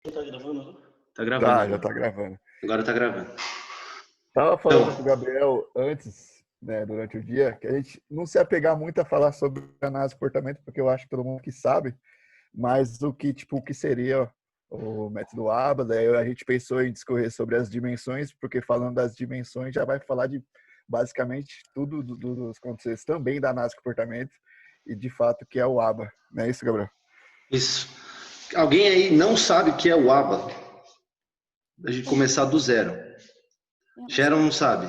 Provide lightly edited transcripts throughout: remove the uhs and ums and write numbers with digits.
Tá gravando? Tá gravando Tá, já agora. tá gravando. Agora tá gravando. Tava falando com o Então, Gabriel antes, né, durante o dia, que a gente não se apegar muito a falar sobre análise de comportamento, porque eu acho que todo mundo que sabe, mas o que seria o método ABA, daí a gente pensou em discorrer sobre as dimensões, porque falando das dimensões já vai falar de basicamente tudo dos conceitos também da análise de comportamento e de fato que é o ABA. Não é isso, Gabriel? isso. Alguém aí não sabe o que é o ABA? A gente começar do zero. Sharon não sabe.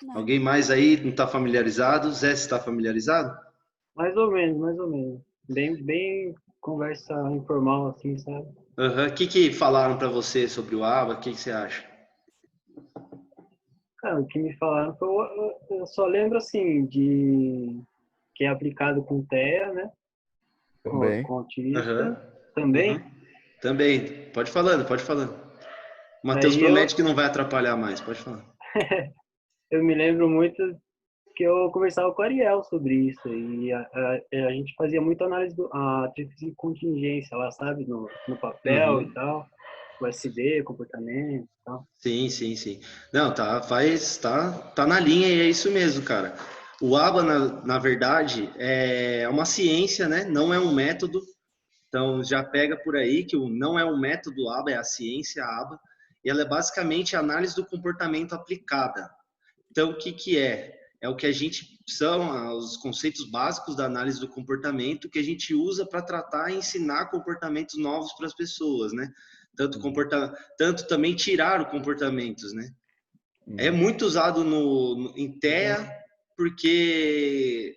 Não. Alguém mais aí não está familiarizado? Zé, está familiarizado? Mais ou menos, mais ou menos. Bem conversa informal, assim, sabe? Aham. O que falaram para você sobre o ABA? O que você acha? Cara, o que me falaram foi, eu só lembro, assim, de que é aplicado com TEA, né? Também. Com autista, Aham. também. Uhum. Também. Pode falando, pode falando. O Matheus Daí promete que não vai atrapalhar mais. Pode falar. eu me lembro muito que eu conversava com o Ariel sobre isso e a gente fazia muita análise a tríplice de contingência lá, sabe? No papel e Uhum. tal, o SD, comportamento e tal. Sim, sim, sim. Não, tá na linha e é isso mesmo, cara. O ABA, na verdade, é uma ciência, né? Não é um método. Então, já pega por aí que não é um método ABA, é a ciência ABA. E ela é basicamente a análise do comportamento aplicada. Então, o que é? É o que a gente são os conceitos básicos da análise do comportamento que a gente usa para tratar e ensinar comportamentos novos para as pessoas, né? Tanto também tirar os comportamentos, né? É muito usado em TEA porque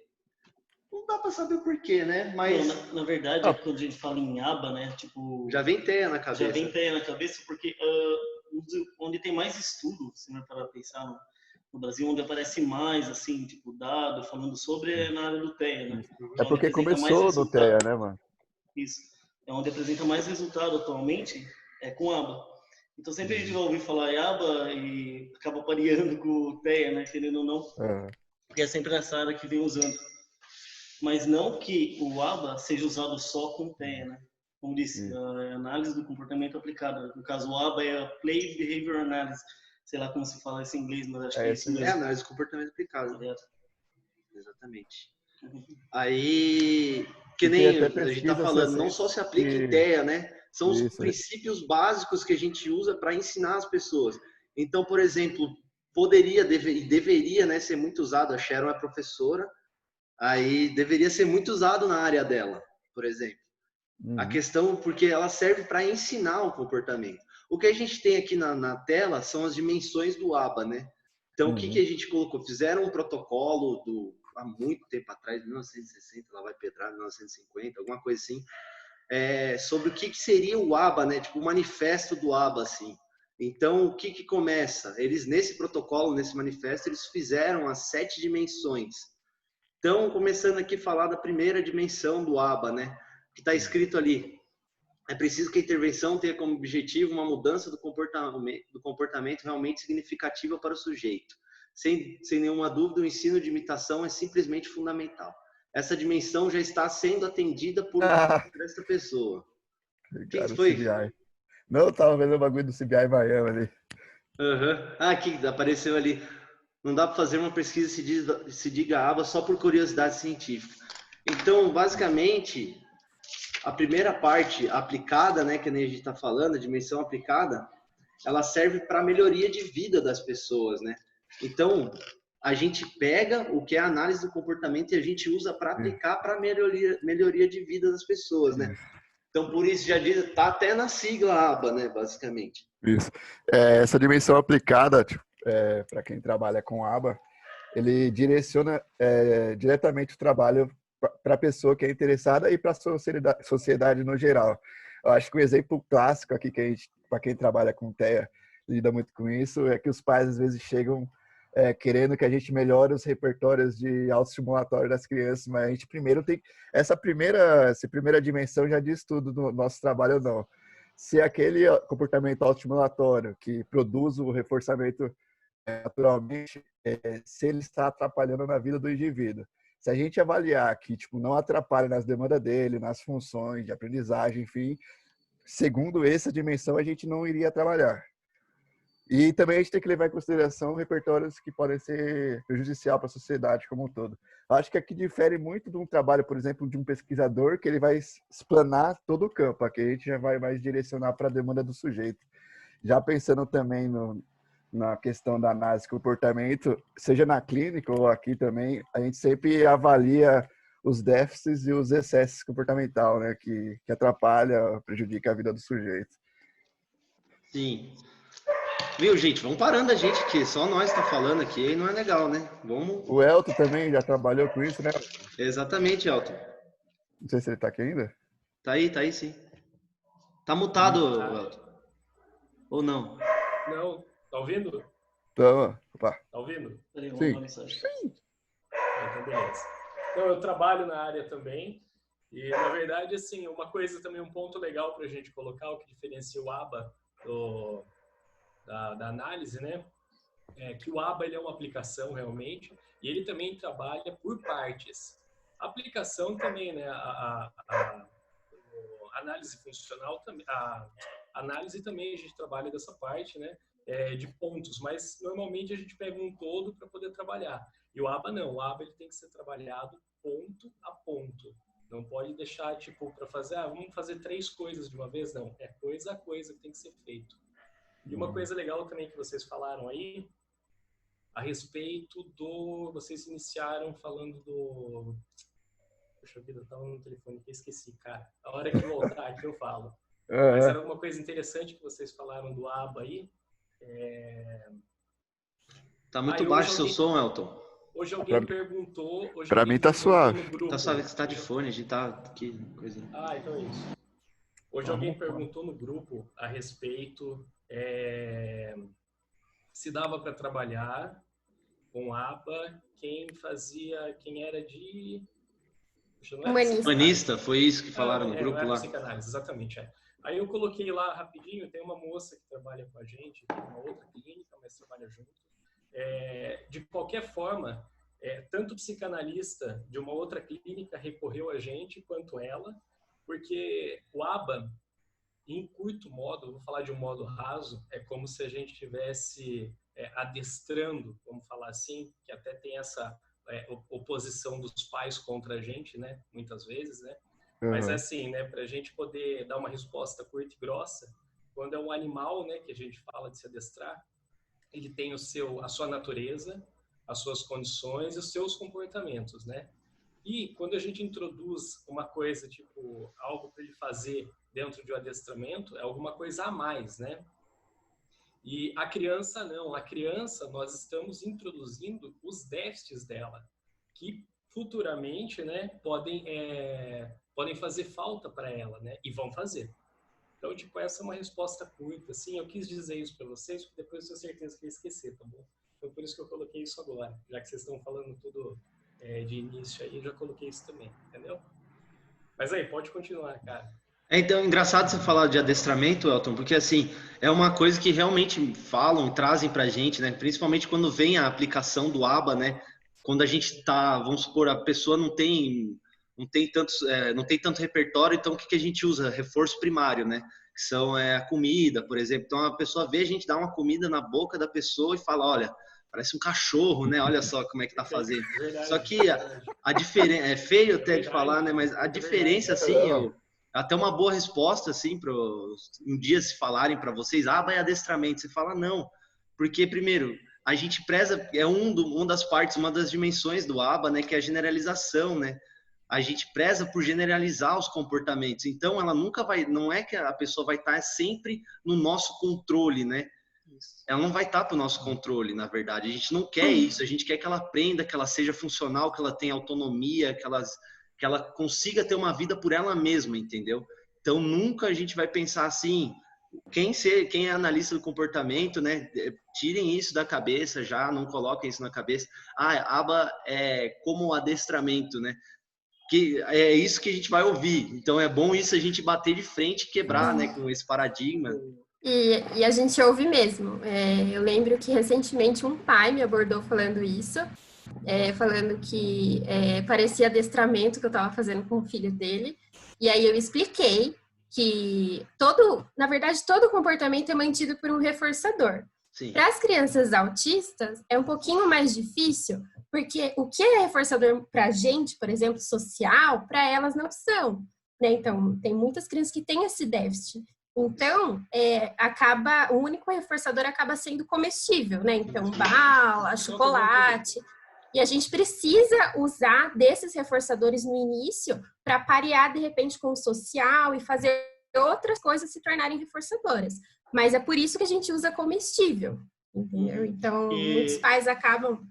não dá para saber o porquê, né? Mas Não, na verdade, quando a gente fala em aba, né? Tipo, já vem TEA na já vem cabeça. ideia na cabeça, porque onde tem mais estudo, se não para pensar no Brasil, onde aparece mais, assim, tipo, dado falando sobre é na área do TEA, né? É É onde porque apresenta mais começou no resultado. TEA, né, mano? Isso. É onde apresenta mais resultado atualmente, é com aba. Então sempre a gente vai ouvir falar em aba e acaba pareando com o TEA, né? Querendo ou não, porque é sempre nessa área que vem usando. Mas não que o aba seja usado só com TEA, né? Como disse, a análise do comportamento aplicado. No caso, o aba é a Play Behavior Analysis. Sei lá como se fala isso em inglês, mas acho que é isso É mesmo. análise do comportamento aplicado. É. Exatamente. Aí, que E tem nem até a gente está pesquisas falando, não recentes só se aplica em que... TEA, né? São os Isso. princípios básicos que a gente usa para ensinar as pessoas. Então, por exemplo, deveria, né, ser muito usado. A Sharon é professora, aí deveria ser muito usado na área dela, por exemplo. A questão, porque ela serve para ensinar o comportamento. O que a gente tem aqui na tela são as dimensões do ABA, né? Então, o que a gente colocou? Fizeram um protocolo há muito tempo atrás, 1960, lá vai Pedrar, 1950, alguma coisa assim, sobre o que seria o ABA, né? Tipo, o manifesto do ABA, assim. Então, o que começa? Eles, nesse protocolo, nesse manifesto, eles fizeram as 7 dimensões. Então, começando aqui a falar da primeira dimensão do ABA, né? Que está escrito ali: é preciso que a intervenção tenha como objetivo uma mudança do comportamento realmente significativa para o sujeito. Sem nenhuma dúvida, o ensino de imitação é simplesmente fundamental. Essa dimensão já está sendo atendida por essa pessoa. Quem Cara, o foi? CBI. Não, eu tava vendo o bagulho do CBI Miami ali. Ah, aqui, apareceu ali. Não dá para fazer uma pesquisa se diga aba só por curiosidade científica. Então, basicamente, a primeira parte aplicada, né, que a gente está falando, a dimensão aplicada, ela serve para a melhoria de vida das pessoas, né? Então, a gente pega o que é a análise do comportamento e a gente usa para aplicar para a melhoria de vida das pessoas, né? Então, por isso, já diz, tá até na sigla ABA, né, basicamente. Isso. Essa dimensão aplicada, tipo, para quem trabalha com ABA, ele direciona diretamente o trabalho para a pessoa que é interessada e para a sociedade no geral. Eu acho que um exemplo clássico aqui que a gente, para quem trabalha com TEA, lida muito com isso, é que os pais às vezes chegam querendo que a gente melhore os repertórios de autoestimulatório das crianças, mas a gente primeiro tem essa primeira dimensão já diz tudo do nosso trabalho ou não. Se aquele comportamento autoestimulatório que produz o reforçamento naturalmente, se ele está atrapalhando na vida do indivíduo. Se a gente avaliar que tipo, não atrapalha nas demandas dele, nas funções de aprendizagem, enfim, segundo essa dimensão, a gente não iria trabalhar. E também a gente tem que levar em consideração repertórios que podem ser prejudicial para a sociedade como um todo. Acho que aqui difere muito de um trabalho, por exemplo, de um pesquisador, que ele vai explanar todo o campo. Aqui a gente já vai mais direcionar para a demanda do sujeito. Já pensando também na questão da análise de comportamento, seja na clínica ou aqui também, a gente sempre avalia os déficits e os excessos comportamentais, né, que atrapalha, prejudica a vida do sujeito. Sim. Viu, gente? Vamos parando a gente, que só nós tá falando aqui e não é legal, né? Vamos... O Elton também já trabalhou com isso, né? Exatamente, Elton. Não sei se ele tá aqui ainda. Tá aí sim. Tá mutado, Elton. Ou não? Não. Tá ouvindo? Então, opa. Tá ouvindo? Sim. Então, beleza. Então, eu trabalho na área também. E, na verdade, assim, uma coisa também, um ponto legal pra gente colocar, o que diferencia o ABA da análise, né? É que o ABA ele é uma aplicação realmente e ele também trabalha por partes. A aplicação também, né? A análise funcional também, a análise também a gente trabalha dessa parte, né? De pontos, mas normalmente a gente pega um todo para poder trabalhar. E o ABA não, o ABA ele tem que ser trabalhado ponto a ponto. Não pode deixar tipo para fazer, vamos fazer 3 coisas de uma vez, não. É coisa a coisa que tem que ser feito. E uma coisa legal também que vocês falaram aí, a respeito vocês iniciaram falando do... Poxa vida, eu tava no telefone que eu esqueci, cara. A hora que voltar aqui eu falo. Mas era uma coisa interessante que vocês falaram do ABA aí. Tá muito baixo seu som, Elton. Hoje alguém perguntou... Pra mim tá suave. Tá suave, que você tá de fone, a gente tá aqui, coisinha. Então é isso. Hoje alguém perguntou no grupo a respeito... se dava para trabalhar com ABA quem era de humanista, foi isso que falaram no grupo lá. Psicanálise, exatamente. Aí eu coloquei lá rapidinho, tem uma moça que trabalha com a gente, tem uma outra clínica, mas trabalha junto. De qualquer forma, tanto o psicanalista de uma outra clínica recorreu a gente quanto ela, porque o ABA, em curto modo, vou falar de um modo raso, é como se a gente estivesse adestrando, vamos falar assim, que até tem essa oposição dos pais contra a gente, né? Muitas vezes, né? Uhum. Mas assim, né? Para a gente poder dar uma resposta curta e grossa, quando é um animal, né? Que a gente fala de se adestrar, ele tem a sua natureza, as suas condições e os seus comportamentos, né? E quando a gente introduz uma coisa, tipo, algo para ele fazer dentro de um adestramento, é alguma coisa a mais, né? E a criança não. A criança, nós estamos introduzindo os déficits dela, que futuramente, né, podem fazer falta para ela, né? E vão fazer. Então, tipo, essa é uma resposta curta, assim. Eu quis dizer isso para vocês, porque depois eu tenho certeza que eu ia esquecer, tá bom? Então, por isso que eu coloquei isso agora. Já que vocês estão falando tudo de início aí, eu já coloquei isso também, entendeu? Mas aí, pode continuar, cara. Então, engraçado você falar de adestramento, Elton, porque assim, é uma coisa que realmente falam, trazem pra gente, né? Principalmente quando vem a aplicação do ABA, né? Quando a gente tá, vamos supor, a pessoa não tem tanto repertório, então o que a gente usa? Reforço primário, né? Que são a comida, por exemplo. Então a pessoa vê a gente dar uma comida na boca da pessoa e fala, olha, parece um cachorro, né? Olha só como é que tá fazendo. Só que a diferença, é feio até de falar, né? Mas a diferença, assim, até uma boa resposta, assim, para um dia se falarem para vocês, vai adestramento. Você fala, não. Porque, primeiro, a gente preza, uma das dimensões do ABA, né? Que é a generalização, né? A gente preza por generalizar os comportamentos. Então, ela nunca vai, não é que a pessoa vai estar sempre no nosso controle, né? Ela não vai estar para o nosso controle, na verdade. A gente não quer isso. A gente quer que ela aprenda, que ela seja funcional, que ela tenha autonomia, que ela consiga ter uma vida por ela mesma, entendeu? Então, nunca a gente vai pensar assim, quem é analista do comportamento, né? Tirem isso da cabeça já, não coloquem isso na cabeça. ABA é como adestramento, né? Que é isso que a gente vai ouvir. Então, é bom isso a gente bater de frente e quebrar, né? Com esse paradigma. E a gente ouve mesmo. Eu lembro que recentemente um pai me abordou falando isso, falando que parecia adestramento que eu estava fazendo com o filho dele. E aí eu expliquei que na verdade, todo comportamento é mantido por um reforçador. Para as crianças autistas, é um pouquinho mais difícil, porque o que é reforçador para a gente, por exemplo, social, para elas não são, né? Então, tem muitas crianças que têm esse déficit. Então, o único reforçador acaba sendo comestível, né? Então, bala, chocolate. E a gente precisa usar desses reforçadores no início para parear, de repente, com o social e fazer outras coisas se tornarem reforçadoras. Mas é por isso que a gente usa comestível, entendeu? Então, muitos pais acabam...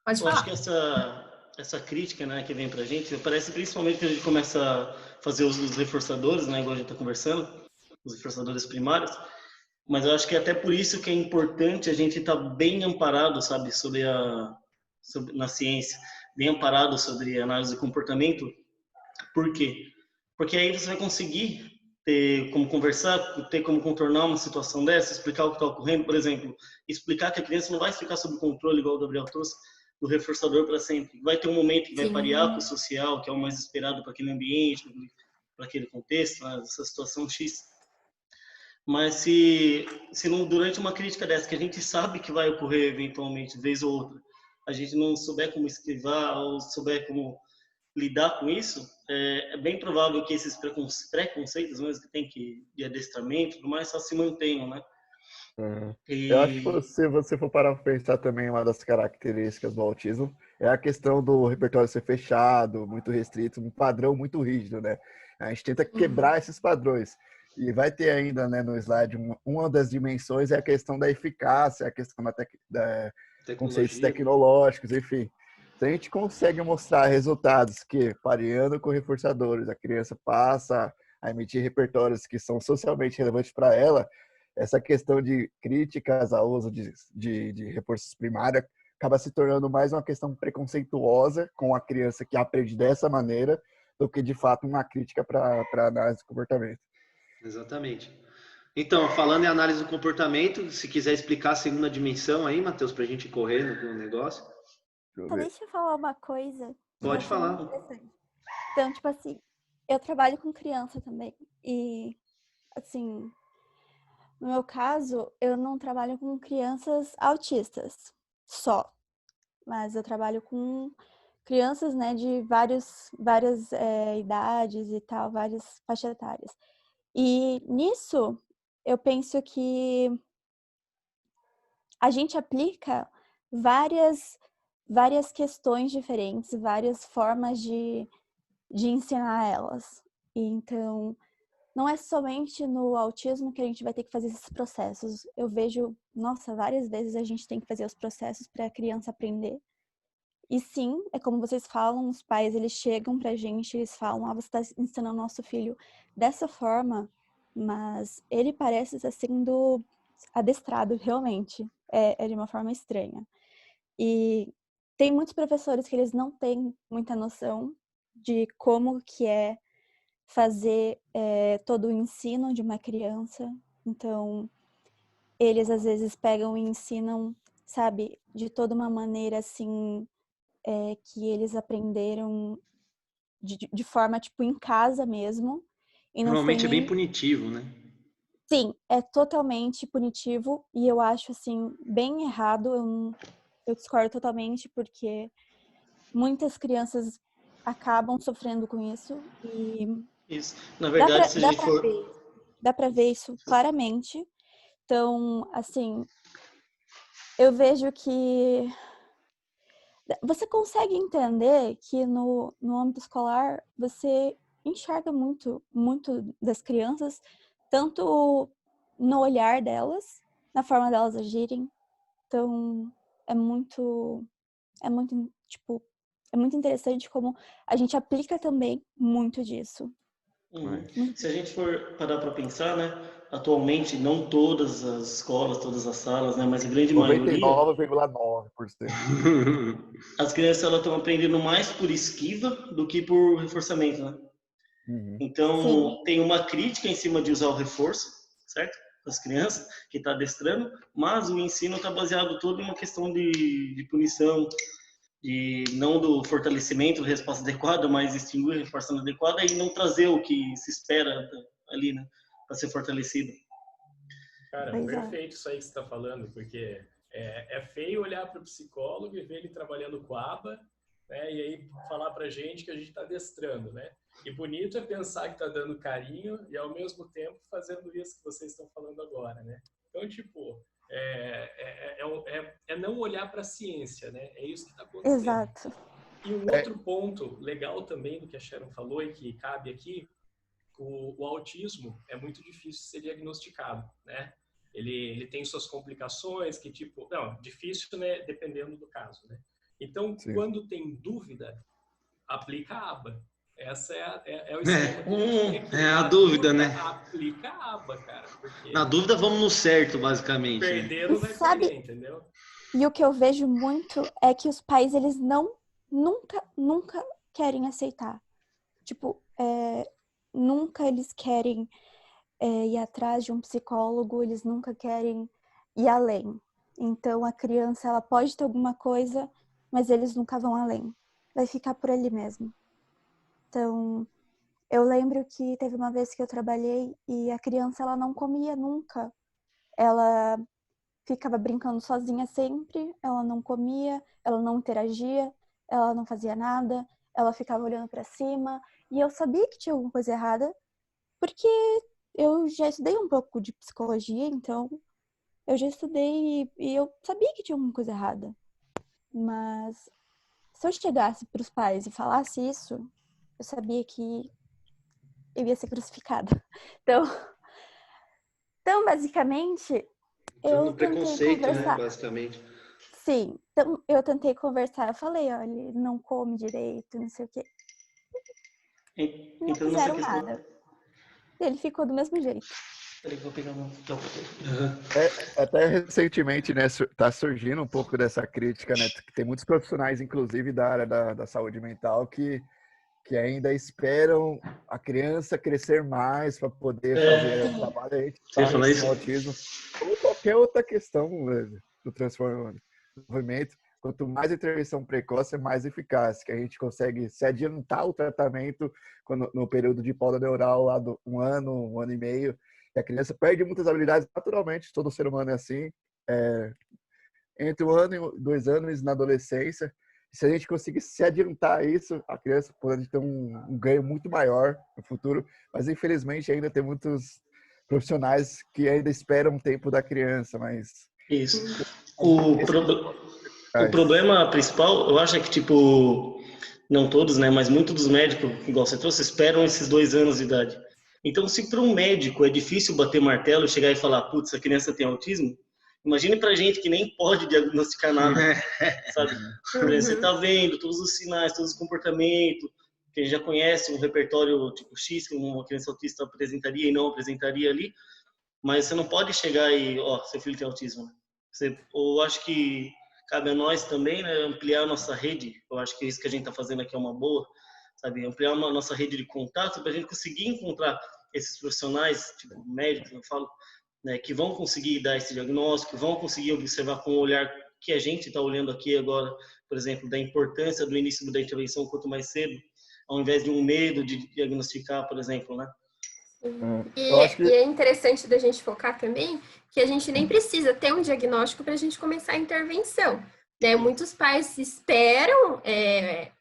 Pode falar. Eu acho que essa crítica, né, que vem pra gente, parece principalmente que a gente começa a fazer uso dos reforçadores, né, igual a gente está conversando, os reforçadores primários, mas eu acho que é até por isso que é importante a gente estar bem amparado, sabe, na ciência, bem amparado sobre análise de comportamento. Por quê? Porque aí você vai conseguir ter como conversar, ter como contornar uma situação dessa, explicar o que está ocorrendo, por exemplo, explicar que a criança não vai ficar sob controle, igual o Gabriel trouxe, do reforçador para sempre. Vai ter um momento que vai parear com o social, que é o mais esperado para aquele ambiente, para aquele contexto, né, essa situação X. Mas se não, durante uma crítica dessa, que a gente sabe que vai ocorrer eventualmente, vez ou outra, a gente não souber como esquivar ou souber como lidar com isso, é bem provável que esses preconceitos mesmo que tem de adestramento e tudo mais só se mantenham, né? Eu acho que se você for parar para pensar também, uma das características do autismo é a questão do repertório ser fechado, muito restrito, um padrão muito rígido, né? A gente tenta quebrar esses padrões. E vai ter ainda, né, no slide, uma das dimensões é a questão da eficácia, a questão da conceitos tecnológicos, enfim. Se a gente consegue mostrar resultados que, pareando com reforçadores, a criança passa a emitir repertórios que são socialmente relevantes para ela, essa questão de críticas ao uso de reforços primários acaba se tornando mais uma questão preconceituosa com a criança que aprende dessa maneira do que, de fato, uma crítica para análise do comportamento. Exatamente. Então, falando em análise do comportamento, se quiser explicar a segunda dimensão aí, Matheus, para a gente correr no negócio. Deixa eu falar uma coisa. Pode falar. Então, tipo assim, eu trabalho com criança também. E, assim, no meu caso, eu não trabalho com crianças autistas só. Mas eu trabalho com crianças, né, de várias idades e tal, várias faixas etárias. E nisso, eu penso que a gente aplica várias questões diferentes, várias formas de ensinar elas. E então, não é somente no autismo que a gente vai ter que fazer esses processos. Eu vejo, várias vezes a gente tem que fazer os processos para a criança aprender. E sim, é como vocês falam, os pais, eles chegam pra gente, eles falam, você está ensinando nosso filho dessa forma, mas ele parece estar sendo adestrado realmente. É de uma forma estranha. E tem muitos professores que eles não têm muita noção de como que é fazer todo o ensino de uma criança. Então, eles às vezes pegam e ensinam, sabe, de toda uma maneira assim, que eles aprenderam de forma, tipo, em casa mesmo. E não normalmente foi é bem punitivo, né? Sim, é totalmente punitivo e eu acho, assim, bem errado. Eu discordo totalmente porque muitas crianças acabam sofrendo com isso e... Isso. Na verdade, se a gente for... Dá pra ver isso claramente. Então, assim, eu vejo que você consegue entender que no âmbito escolar você enxerga muito das crianças, tanto no olhar delas, na forma delas agirem. Então, é muito interessante como a gente aplica também muito disso. Se a gente for parar para pensar, né, atualmente não todas as escolas, todas as salas, né, mas a grande maioria, 99,9%. as crianças elas estão aprendendo mais por esquiva do que por reforçamento, né? Então, sim, tem uma crítica em cima de usar o reforço, certo? Das crianças, que está adestrando, mas o ensino está baseado todo em uma questão de punição, de não do fortalecimento, da resposta adequada, mas extinguir a resposta adequada e não trazer o que se espera ali, né? Para ser fortalecido. Cara, perfeito isso aí que você está falando, porque é feio olhar para o psicólogo e ver ele trabalhando com a aba, né? E aí falar para a gente que a gente está adestrando, né? E bonito é pensar que está dando carinho e ao mesmo tempo fazendo isso que vocês estão falando agora, né? Então, tipo, não olhar para a ciência, né? É isso que está acontecendo. Exato. E um outro ponto legal também do que a Sharon falou e que cabe aqui, o autismo é muito difícil de ser diagnosticado, né? Ele tem suas complicações, que tipo... Não, difícil, né? Dependendo do caso, né? Então, Sim. Quando tem dúvida, aplica a aba. Essa é o esquema. É a dúvida, né? Aplica a aba, cara. Porque na dúvida, vamos no certo, basicamente. Perder não vai perder, entendeu? E o que eu vejo muito é que os pais, eles nunca querem aceitar. Tipo, nunca eles querem ir atrás de um psicólogo, eles nunca querem ir além. Então, a criança, ela pode ter alguma coisa, mas eles nunca vão além. Vai ficar por ali mesmo. Então, eu lembro que teve uma vez que eu trabalhei e a criança, ela não comia nunca. Ela ficava brincando sozinha sempre, ela não comia, ela não interagia, ela não fazia nada, ela ficava olhando para cima. E eu sabia que tinha alguma coisa errada, porque eu já estudei um pouco de psicologia, então eu já estudei e eu sabia que tinha alguma coisa errada. Mas se eu chegasse para os pais e falasse isso, eu sabia que eu ia ser crucificada. Então basicamente, eu tentei conversar. Né, basicamente. Sim, então eu tentei conversar. Eu falei, olha, ele não come direito, não sei o quê. Não fizeram nada. Ele ficou do mesmo jeito. Até recentemente, né, tá surgindo um pouco dessa crítica, né? Tem muitos profissionais, inclusive da área da saúde mental, que ainda esperam a criança crescer mais para poder fazer o trabalho. A gente fala isso no autismo ou qualquer outra questão do desenvolvimento. Quanto mais intervenção precoce, mais eficaz, que a gente consegue se adiantar o tratamento no período de poda neural lá do 1 ano e meio. E a criança perde muitas habilidades naturalmente, todo ser humano é assim. Entre 1 ano e 2 anos na adolescência, se a gente conseguir se adiantar isso, a criança pode ter um ganho muito maior no futuro. Mas infelizmente ainda tem muitos profissionais que ainda esperam o tempo da criança, mas... Isso. O problema principal, eu acho que, tipo, não todos, né, mas muitos dos médicos, igual você trouxe, esperam esses 2 anos de idade. Então, se para um médico é difícil bater martelo e chegar e falar, putz, a criança tem autismo, imagine pra gente que nem pode diagnosticar nada, sabe? Você tá vendo todos os sinais, todos os comportamentos, que a gente já conhece um repertório tipo X, que uma criança autista apresentaria e não apresentaria ali, mas você não pode chegar e, seu filho tem autismo, né? Eu acho que cabe a nós também, né, ampliar a nossa rede. Eu acho que isso que a gente está fazendo aqui é uma boa, sabe? Ampliar a nossa rede de contato para a gente conseguir encontrar esses profissionais, tipo médicos, eu falo, né, que vão conseguir dar esse diagnóstico, vão conseguir observar com o olhar que a gente está olhando aqui agora, por exemplo, da importância do início da intervenção quanto mais cedo, ao invés de um medo de diagnosticar, por exemplo, né? E é interessante da gente focar também que a gente nem precisa ter um diagnóstico para a gente começar a intervenção. Né? Muitos pais esperam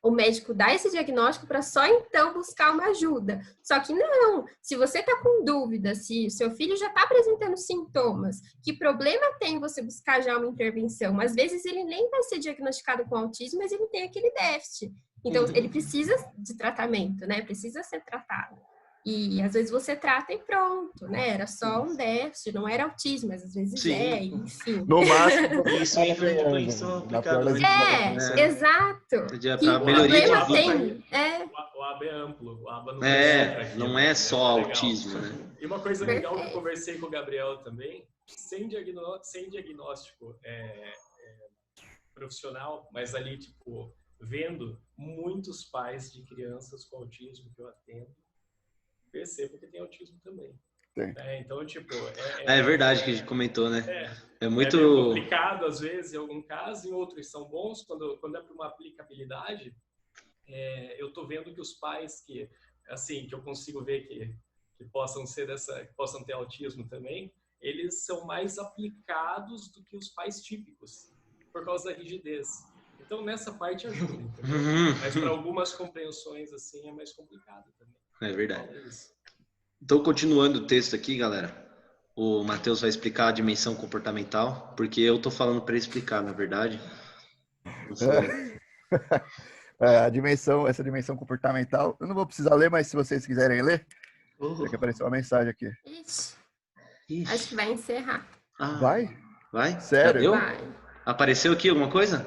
o médico dar esse diagnóstico para só então buscar uma ajuda. Só que não, se você está com dúvida, se o seu filho já está apresentando sintomas, que problema tem você buscar já uma intervenção? Às vezes ele nem vai ser diagnosticado com autismo, mas ele tem aquele déficit. Então, ele precisa de tratamento, né? Precisa ser tratado. E às vezes você trata e pronto, né? Era só um déficit, não era autismo, mas às vezes enfim. No máximo, isso entra em intervenção aplicada. Exato. Que problema tem? O ABA é amplo, o ABA não é só autismo, né? E uma coisa legal que eu conversei com o Gabriel também, sem diagnóstico profissional, mas ali, tipo, vendo muitos pais de crianças com autismo que eu atendo, percebo que tem autismo também. Então, tipo... É verdade que a gente comentou, né? É muito... É complicado, às vezes, em algum caso, em outros são bons. Quando é para uma aplicabilidade, eu tô vendo que os pais que eu consigo ver que possam ter autismo também, eles são mais aplicados do que os pais típicos, por causa da rigidez. Então, nessa parte ajuda, entendeu? Mas para algumas compreensões, assim, é mais complicado também. É verdade. Então, continuando o texto aqui, galera, o Matheus vai explicar a dimensão comportamental, porque eu tô falando para ele explicar, na verdade. Essa dimensão comportamental, eu não vou precisar ler, mas se vocês quiserem ler, já que apareceu uma mensagem aqui. Ixi. Acho que vai encerrar. Vai? Sério? Vai. Apareceu aqui alguma coisa?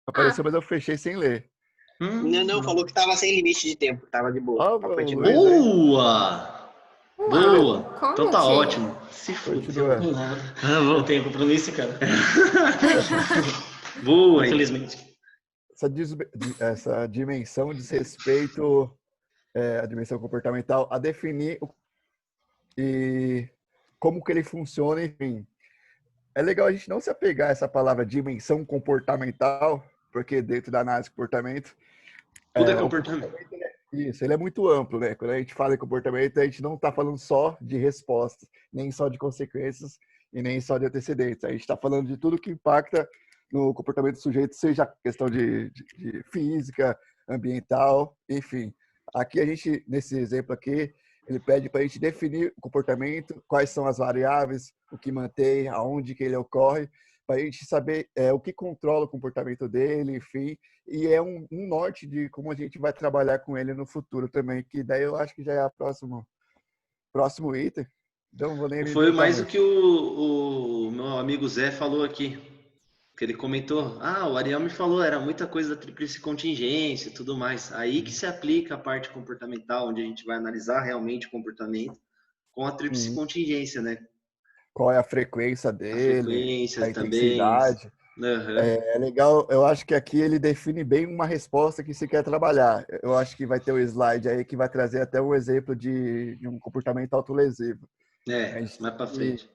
Apareceu, mas eu fechei sem ler. Não, falou que tava sem limite de tempo, tava de boa. Boa! Então tá ótimo. Se fudeu. Eu tenho compromisso, cara. Boa, infelizmente. Essa dimensão diz respeito à dimensão comportamental, a definir e como que ele funciona, enfim. É legal a gente não se apegar a essa palavra dimensão comportamental, porque dentro da análise de comportamento... Tudo é comportamento. Isso, ele é muito amplo, né? Quando a gente fala em comportamento, a gente não está falando só de respostas, nem só de consequências e nem só de antecedentes. A gente está falando de tudo que impacta no comportamento do sujeito, seja questão de física, ambiental, enfim. Aqui a gente, nesse exemplo aqui, ele pede para a gente definir o comportamento, quais são as variáveis, o que mantém, aonde que ele ocorre, para a gente saber o que controla o comportamento dele, enfim, e é um norte de como a gente vai trabalhar com ele no futuro também, que daí eu acho que já é o próximo item. Então, vou nem Foi mais o que o meu amigo Zé falou aqui, que ele comentou, o Ariel me falou, era muita coisa da tríplice contingência e tudo mais. Aí que se aplica a parte comportamental, onde a gente vai analisar realmente o comportamento com a tríplice contingência, né? Qual é a frequência dele, a intensidade. Uhum. É legal, eu acho que aqui ele define bem uma resposta que se quer trabalhar. Eu acho que vai ter um slide aí que vai trazer até um exemplo de um comportamento autolesivo. Mais para frente.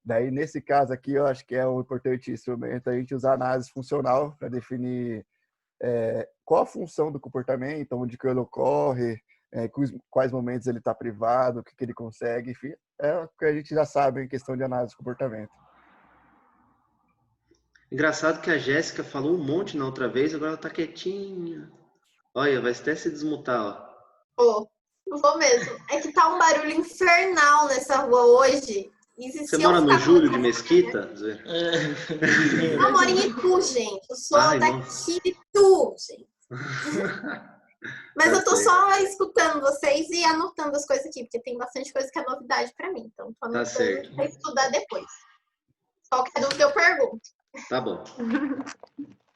Daí nesse caso aqui eu acho que é um importante instrumento a gente usar a análise funcional para definir qual a função do comportamento, onde que ele ocorre, quais momentos ele está privado, o que ele consegue, enfim, é o que a gente já sabe em questão de análise de comportamento. Engraçado que a Jéssica falou um monte na outra vez, agora ela tá quietinha. Olha, vai até se desmutar, ó. Não vou mesmo. É que tá um barulho infernal nessa rua hoje. Você mora no Júlio de Mesquita? Eu moro em Itu, gente. Eu sou daqui de Itu, gente. Mas eu tô só escutando vocês e anotando as coisas aqui, porque tem bastante coisa que é novidade pra mim. Então, tô anotando pra estudar depois. Qualquer dúvida eu pergunto. Tá bom.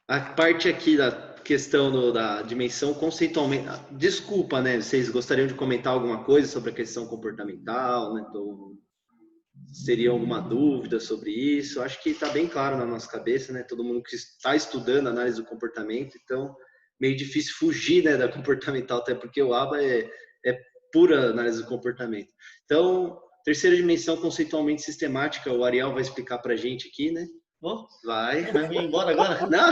A parte aqui da questão da dimensão conceitualmente... Desculpa, né? Vocês gostariam de comentar alguma coisa sobre a questão comportamental, né? Então, seria alguma dúvida sobre isso? Acho que está bem claro na nossa cabeça, né? Todo mundo que está estudando análise do comportamento, então meio difícil fugir, né, da comportamental, até porque o ABA é pura análise do comportamento. Então, terceira dimensão conceitualmente sistemática, o Ariel vai explicar para a gente aqui, né? Vai vir embora agora? Não,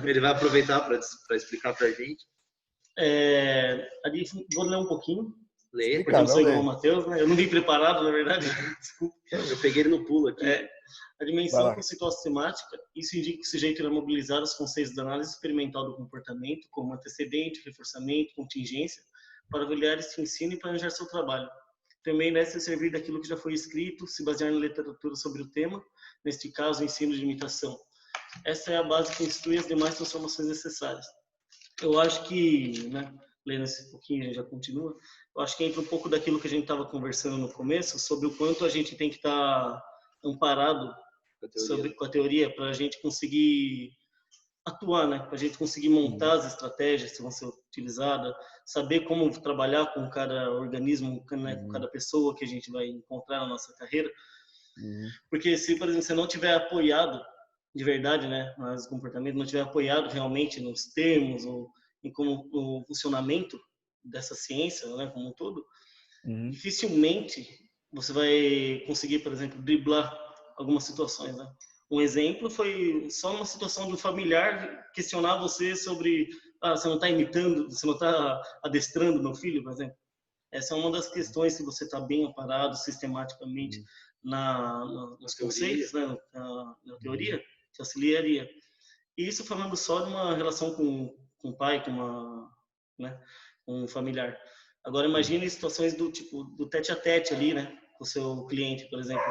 ele vai aproveitar para explicar para a gente. Vou ler um pouquinho. Lê, porque eu não sou igual o Matheus, né? Eu não vim preparado, na verdade. Desculpa. Eu peguei ele no pulo aqui. A dimensão conceitual sistemática, isso indica que o sujeito irá mobilizar os conceitos da análise experimental do comportamento, como antecedente, reforçamento, contingência, para avaliar esse ensino e planejar seu trabalho. Também deve se servir daquilo que já foi escrito, se basear na literatura sobre o tema, neste caso, o ensino de imitação. Essa é a base que instrui as demais transformações necessárias. Eu acho que, né, lendo esse pouquinho, a gente já continua, eu acho que entra um pouco daquilo que a gente estava conversando no começo, sobre o quanto a gente tem que estar amparado com a teoria para a gente conseguir atuar, né? Para a gente conseguir montar as estratégias que vão ser utilizadas, saber como trabalhar com cada organismo, né? Com cada pessoa que a gente vai encontrar na nossa carreira. Porque se, por exemplo, você não tiver apoiado de verdade, né, nos comportamentos, não tiver apoiado realmente nos termos ou em como o funcionamento dessa ciência, né, como um todo, dificilmente você vai conseguir, por exemplo, driblar algumas situações, né? Um exemplo foi só uma situação de um familiar questionar você sobre você não está imitando, você não está adestrando meu filho, por exemplo. Essa é uma das questões, se você está bem amparado sistematicamente nos conceitos, né, na teoria, te auxiliaria. E isso falando só de uma relação com o pai, né, com um familiar. Agora imagine situações do tipo do tete a tete ali, né, com o seu cliente, por exemplo,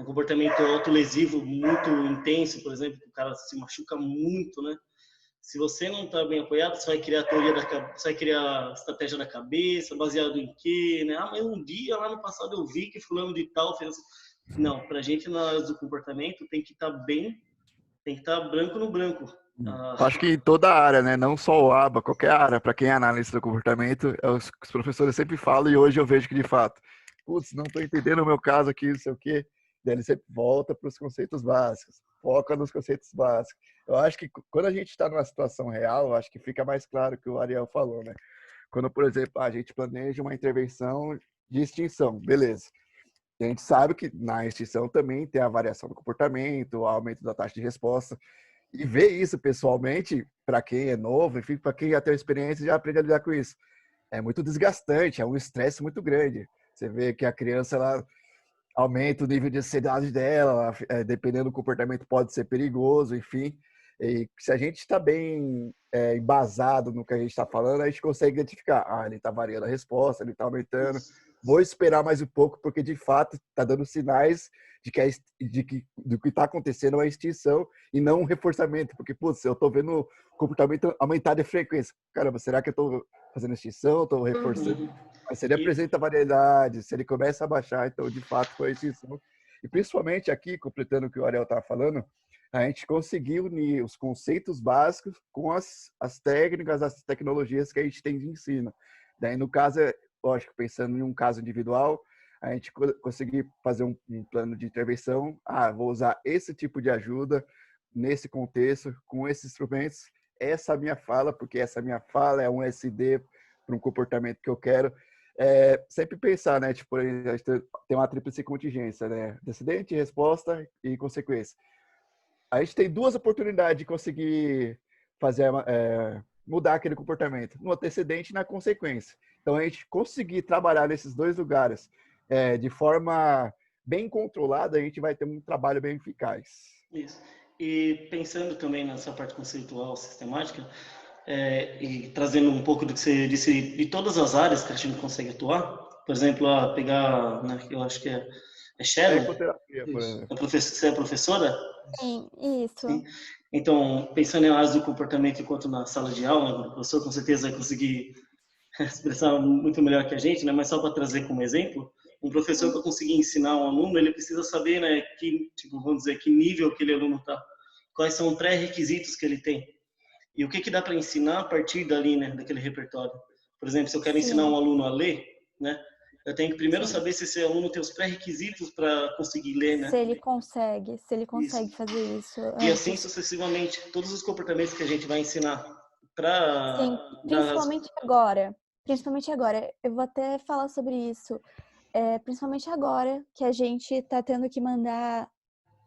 um comportamento autolesivo muito intenso, por exemplo, o cara se machuca muito, né? Se você não está bem apoiado, você vai criar a teoria você vai criar a estratégia da cabeça, baseado em quê, né? Ah, mas um dia lá no passado eu vi que fulano de tal fez assim. Não, pra gente na área do comportamento tem que estar bem, tem que estar branco no branco. Acho que em toda a área, né? Não só o ABA, qualquer área, para quem é analista do comportamento, é os professores sempre falam, e hoje eu vejo que de fato, putz, não estou entendendo o meu caso aqui, não sei o quê. Daí ele sempre volta para os conceitos básicos, foca nos conceitos básicos. Eu acho que quando a gente está numa situação real, acho que fica mais claro o que o Ariel falou, né? Quando, por exemplo, a gente planeja uma intervenção de extinção, beleza. E a gente sabe que na extinção também tem a variação do comportamento, o aumento da taxa de resposta. E ver isso pessoalmente, para quem é novo, enfim, para quem já tem experiência, já aprende a lidar com isso. É muito desgastante, é um estresse muito grande. Você vê que a criança, ela aumenta o nível de ansiedade dela, dependendo do comportamento pode ser perigoso, enfim. E se a gente está bem embasado no que a gente está falando, a gente consegue identificar. Ah, ele está variando a resposta, ele está aumentando. Vou esperar mais um pouco, porque de fato está dando sinais do que está acontecendo é uma extinção e não um reforçamento. Porque, putz, eu estou vendo o comportamento aumentar de frequência. Caramba, será que eu estou fazendo extinção? Estou reforçando? Mas se ele apresenta variedade, se ele começa a baixar, então de fato foi extinção. E principalmente aqui, completando o que o Ariel estava falando, a gente conseguiu unir os conceitos básicos com as técnicas, as tecnologias que a gente tem de ensino. Daí, no caso, lógico, pensando em um caso individual, a gente conseguir fazer um plano de intervenção. Ah, vou usar esse tipo de ajuda nesse contexto, com esses instrumentos. Essa é a minha fala, porque essa minha fala é um SD para um comportamento que eu quero. Sempre pensar, né? Tipo, a gente tem uma tríplice contingência, né? Antecedente, resposta e consequência. A gente tem duas oportunidades de conseguir fazer mudar aquele comportamento, no antecedente e na consequência. Então, a gente conseguir trabalhar nesses dois lugares de forma bem controlada, a gente vai ter um trabalho bem eficaz. Isso. E pensando também nessa parte conceitual, sistemática, e trazendo um pouco do que você disse de todas as áreas que a gente consegue atuar, por exemplo, pegar, né, eu acho que é Sharon. Psicoterapia, por exemplo. Você é professora? Sim, isso. Sim. Então, pensando em áreas do comportamento enquanto na sala de aula, o professor com certeza vai conseguir expressar muito melhor que a gente, né? Mas só para trazer como exemplo, um professor para conseguir ensinar um aluno, ele precisa saber, né, vamos dizer, que nível aquele aluno está, quais são os pré-requisitos que ele tem e o que dá para ensinar a partir dali, né, daquele repertório. Por exemplo, se eu quero ensinar um aluno a ler, né, eu tenho que primeiro saber se esse aluno tem os pré-requisitos para conseguir ler, né? Se ele consegue fazer isso. E assim sucessivamente, todos os comportamentos que a gente vai ensinar para... Sim, principalmente agora. Eu vou até falar sobre isso. Principalmente agora que a gente está tendo que mandar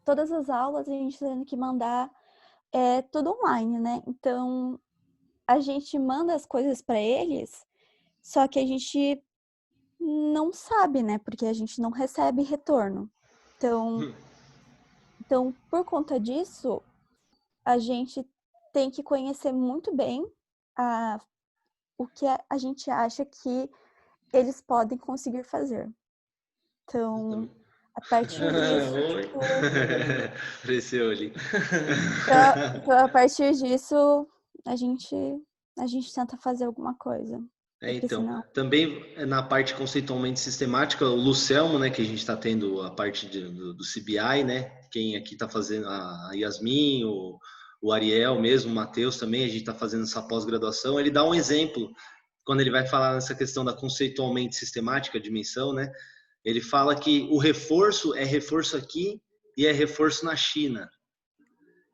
todas as aulas, a gente está tendo que mandar tudo online, né? Então, a gente manda as coisas para eles, só que a gente não sabe, né? Porque a gente não recebe retorno. Então, por conta disso, a gente tem que conhecer muito bem o que a gente acha que eles podem conseguir fazer. Então, a partir disso... Apareceu ali. A partir disso, a gente tenta fazer alguma coisa. Então, também na parte conceitualmente sistemática, o Lucelmo, né, que a gente está tendo a parte do CBI, né, quem aqui está fazendo, a Yasmin, o Ariel mesmo, o Matheus também, a gente está fazendo essa pós-graduação, ele dá um exemplo, quando ele vai falar nessa questão da conceitualmente sistemática, a dimensão, né, ele fala que o reforço é reforço aqui e é reforço na China.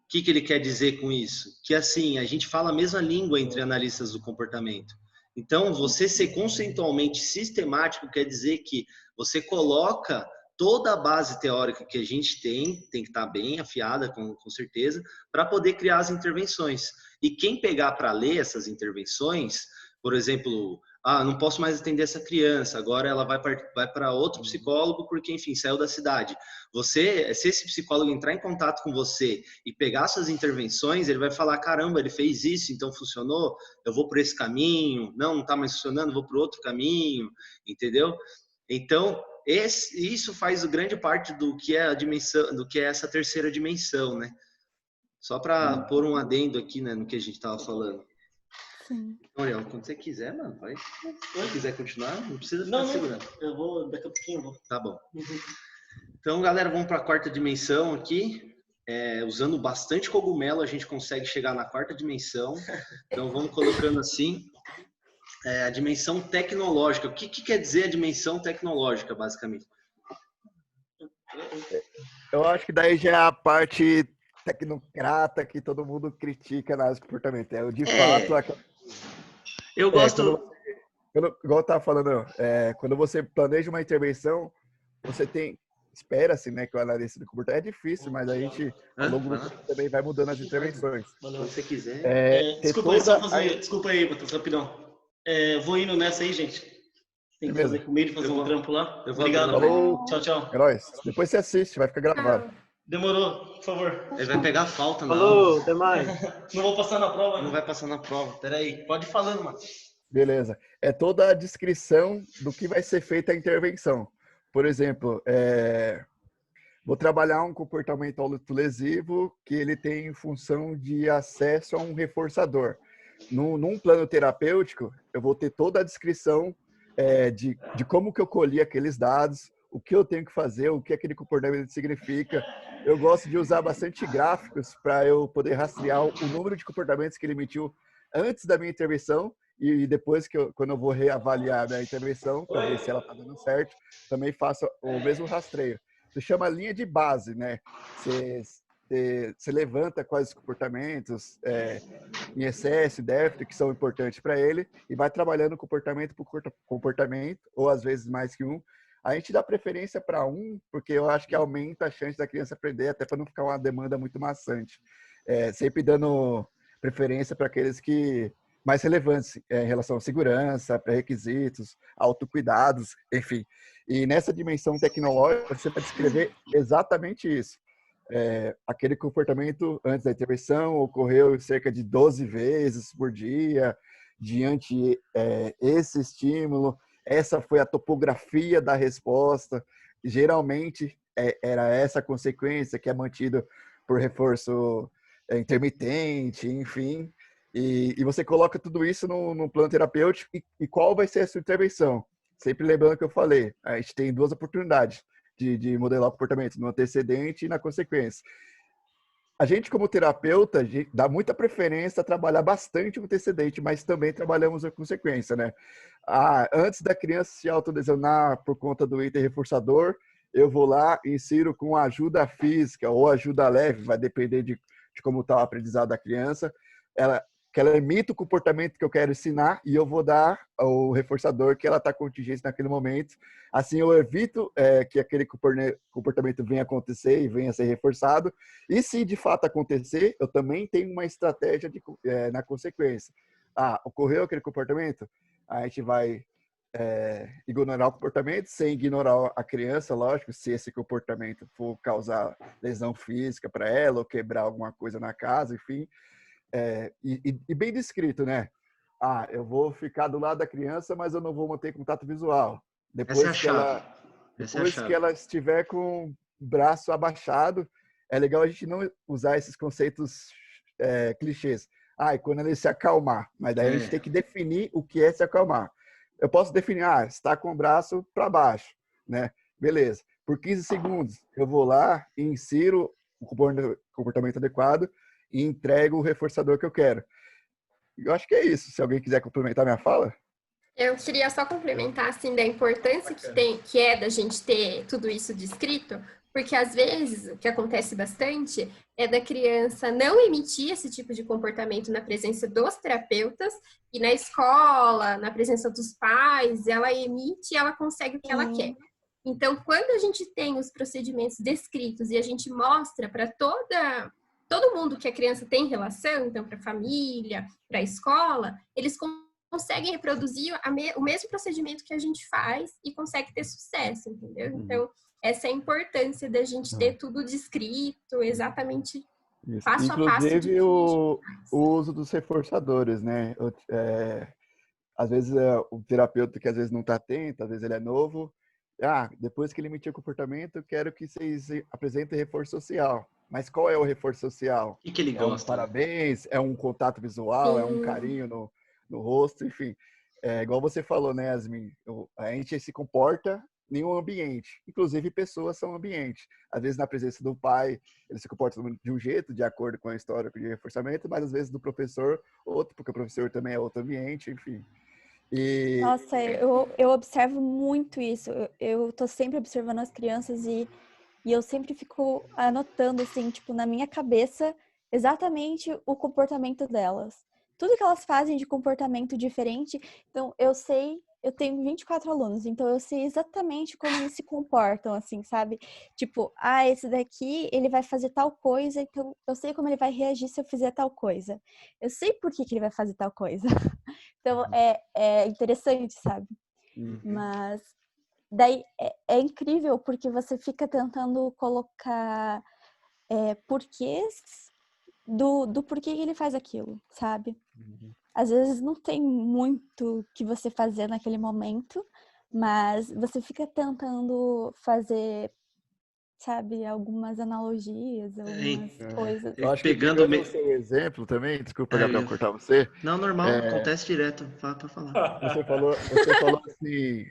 O que ele quer dizer com isso? Que assim, a gente fala a mesma língua entre analistas do comportamento. Então, você ser conceitualmente sistemático quer dizer que você coloca toda a base teórica que a gente tem que estar bem afiada, com certeza, para poder criar as intervenções. E quem pegar para ler essas intervenções, por exemplo, não posso mais atender essa criança, agora ela vai para outro psicólogo porque, enfim, saiu da cidade. Se esse psicólogo entrar em contato com você e pegar suas intervenções, ele vai falar, caramba, ele fez isso, então funcionou, eu vou por esse caminho, não está mais funcionando, vou por outro caminho, entendeu? Então, isso faz grande parte do que é a dimensão, do que é essa terceira dimensão, né? Só para pôr um adendo aqui, né, no que a gente estava falando. Sim. Olha, quando você quiser, mano, vai. Se quiser continuar, não precisa ficar segurando. Eu vou, daqui a pouquinho eu vou. Tá bom. Então, galera, vamos para a quarta dimensão aqui. Usando bastante cogumelo, a gente consegue chegar na quarta dimensão. Então, vamos colocando assim. A dimensão tecnológica. O que quer dizer a dimensão tecnológica, basicamente? Eu acho que daí já é a parte tecnocrata que todo mundo critica na área de comportamento. De fato... Eu gosto... Igual eu estava falando, quando você planeja uma intervenção, você espera-se, né, que o analista de comportamento é difícil, mas a gente, ao longo do tempo, também vai mudando as intervenções. Quando você quiser. Desculpa aí, Matheus, rapidão. Vou indo nessa aí, gente. Tem que fazer comigo, fazer um trampo lá. Obrigado. Falou. Tchau. Heróis. Depois você assiste, vai ficar gravado. Demorou, por favor. Ele vai pegar falta, não. Falou, até mais. Não vou passar na prova. Não vai passar na prova. Peraí, pode ir falando, mano. Beleza. É toda a descrição do que vai ser feita a intervenção. Por exemplo, vou trabalhar um comportamento autolesivo que ele tem função de acesso a um reforçador. Num plano terapêutico, eu vou ter toda a descrição de como que eu colhi aqueles dados, o que eu tenho que fazer, o que aquele comportamento significa. Eu gosto de usar bastante gráficos para eu poder rastrear o número de comportamentos que ele emitiu antes da minha intervenção e depois quando eu vou reavaliar a minha intervenção, para ver se ela está dando certo, também faço o mesmo rastreio. Isso chama linha de base, né? Você levanta quais comportamentos em excesso e déficit que são importantes para ele e vai trabalhando comportamento por comportamento, ou às vezes mais que um. A gente dá preferência para um, porque eu acho que aumenta a chance da criança aprender, até para não ficar uma demanda muito maçante. Sempre dando preferência para aqueles que mais relevantes em relação à segurança, pré-requisitos, autocuidados, enfim. E nessa dimensão tecnológica, você vai descrever exatamente isso. Aquele comportamento antes da intervenção ocorreu cerca de 12 vezes por dia, diante esse estímulo. Essa foi a topografia da resposta. Geralmente, era essa a consequência que é mantida por reforço intermitente, enfim. E você coloca tudo isso no plano terapêutico e qual vai ser a sua intervenção. Sempre lembrando que eu falei, a gente tem duas oportunidades de modelar o comportamento, no antecedente e na consequência. A gente, como terapeuta, dá muita preferência a trabalhar bastante o antecedente, mas também trabalhamos a consequência, né? Antes da criança se autolesionar por conta do item reforçador, eu vou lá e insiro com ajuda física ou ajuda leve, vai depender de como está o aprendizado da criança, que ela imita o comportamento que eu quero ensinar e eu vou dar o reforçador que ela está contingente naquele momento. Assim, eu evito que aquele comportamento venha acontecer e venha a ser reforçado. E se de fato acontecer, eu também tenho uma estratégia na consequência. Ocorreu aquele comportamento? A gente vai ignorar o comportamento sem ignorar a criança, lógico, se esse comportamento for causar lesão física para ela ou quebrar alguma coisa na casa, enfim. E bem descrito, né? Eu vou ficar do lado da criança, mas eu não vou manter contato visual. Depois que ela estiver com o braço abaixado, é legal a gente não usar esses conceitos clichês. E quando ele se acalmar. Mas daí a gente tem que definir o que é se acalmar. Eu posso definir, está com o braço para baixo, né? Beleza. Por 15 segundos, eu vou lá e insiro o comportamento adequado e entrego o reforçador que eu quero. Eu acho que é isso. Se alguém quiser complementar minha fala. Eu queria só complementar, assim, da importância que é da gente ter tudo isso descrito, porque às vezes o que acontece bastante é da criança não emitir esse tipo de comportamento na presença dos terapeutas e na escola, na presença dos pais, ela emite e ela consegue o que ela quer. Então, quando a gente tem os procedimentos descritos e a gente mostra para todo mundo que a criança tem relação, então para a família, para a escola, eles conseguem reproduzir o mesmo procedimento que a gente faz e consegue ter sucesso, entendeu? Então, essa é a importância da gente ter tudo descrito, exatamente isso. Passo a passo. Inclusive, o uso dos reforçadores, né? Às vezes, o terapeuta que às vezes não está atento, às vezes ele é novo. Depois que ele emitir o comportamento, eu quero que vocês apresentem reforço social. Mas qual é o reforço social? O que ele gosta? Um parabéns, é um contato visual, Sim. É um carinho no rosto, enfim. Igual você falou, né, Yasmin? A gente se comporta em um ambiente. Inclusive, pessoas são ambiente. Às vezes, na presença do pai, ele se comporta de um jeito, de acordo com a história de reforçamento, mas às vezes do professor, outro, porque o professor também é outro ambiente, enfim. Nossa, eu observo muito isso. Eu tô sempre observando as crianças e eu sempre fico anotando, assim, tipo, na minha cabeça, exatamente o comportamento delas. Tudo que elas fazem de comportamento diferente. Então, eu tenho 24 alunos, então eu sei exatamente como eles se comportam, assim, sabe? Tipo, esse daqui, ele vai fazer tal coisa, então eu sei como ele vai reagir se eu fizer tal coisa. Eu sei por que ele vai fazer tal coisa. Então, é interessante, sabe? Mas daí é incrível porque você fica tentando colocar porquês do porquê ele faz aquilo, sabe? Às vezes não tem muito que você fazer naquele momento, mas você fica tentando fazer, sabe, algumas analogias, algumas coisas. Eu acho que pegando o seu exemplo também, desculpa, Gabriel, cortar você. Não, normal, acontece direto, pra falar. Você falou assim,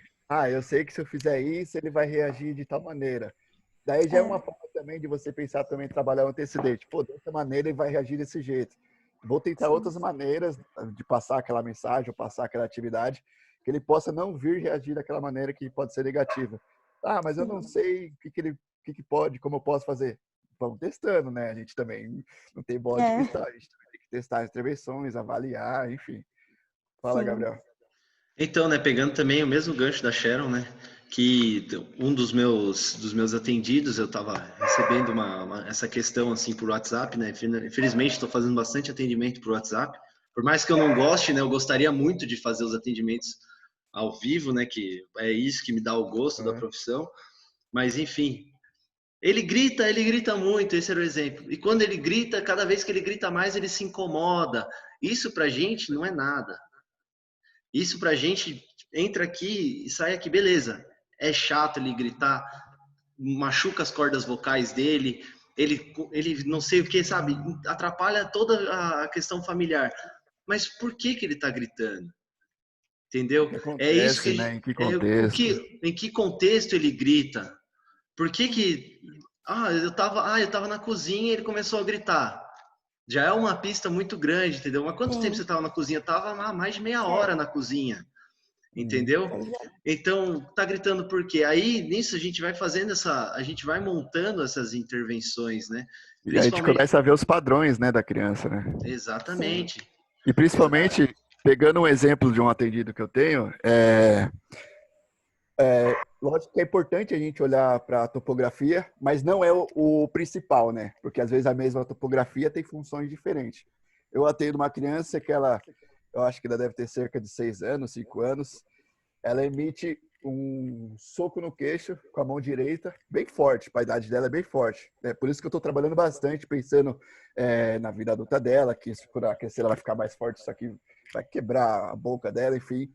eu sei que se eu fizer isso, ele vai reagir de tal maneira. Daí já é uma forma também de você pensar também, trabalhar o antecedente. Pô, dessa maneira ele vai reagir desse jeito. Vou tentar outras maneiras de passar aquela mensagem ou passar aquela atividade que ele possa não vir reagir daquela maneira que pode ser negativa. Mas eu não sei o que pode, como eu posso fazer. Vamos testando, né? A gente também não tem bola de cristal, a gente também tem que testar as intervenções, avaliar, enfim. Fala, Gabriel. Então, né, pegando também o mesmo gancho da Sharon, né, que um dos meus atendidos, eu estava recebendo essa questão assim por WhatsApp, né, infelizmente estou fazendo bastante atendimento por WhatsApp, por mais que eu não goste, né, eu gostaria muito de fazer os atendimentos ao vivo, né, que é isso que me dá o gosto da profissão, mas enfim, ele grita muito, esse era o exemplo, e quando ele grita, cada vez que ele grita mais, ele se incomoda, isso pra gente não é nada. Isso pra gente entra aqui e sai aqui, beleza. É chato ele gritar, machuca as cordas vocais dele, ele não sei o que, sabe? Atrapalha toda a questão familiar. Mas por que ele tá gritando? Entendeu? Acontece, é isso que né? Em que contexto? Em que contexto ele grita? Por que eu tava na cozinha e ele começou a gritar. Já é uma pista muito grande, entendeu? Mas quanto tempo você estava na cozinha? Tava mais de meia hora na cozinha, entendeu? Então, tá gritando por quê? Aí, nisso, a gente vai a gente vai montando essas intervenções, né? E a gente começa a ver os padrões, né, da criança, né? Exatamente. E principalmente, pegando um exemplo de um atendido que eu tenho, lógico que é importante a gente olhar para a topografia, mas não é o principal, né? Porque às vezes a mesma topografia tem funções diferentes. Eu atendo uma criança que eu acho que ela deve ter cerca de 6 anos, 5 anos. Ela emite um soco no queixo com a mão direita, bem forte. A idade dela é bem forte. É por isso que eu estou trabalhando bastante, pensando na vida adulta dela, que por aquecer ela vai ficar mais forte, isso aqui vai quebrar a boca dela, enfim.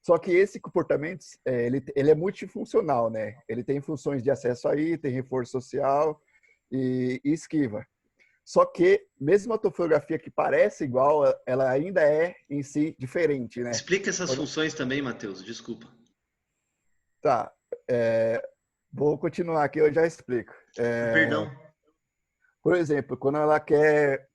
Só que esse comportamento, ele é multifuncional, né? Ele tem funções de acesso a item, reforço social e esquiva. Só que, mesmo a topografia que parece igual, ela ainda é em si diferente, né? Explica essas funções também, Matheus, desculpa. Tá, vou continuar aqui, eu já explico. Perdão. Por exemplo, quando ela quer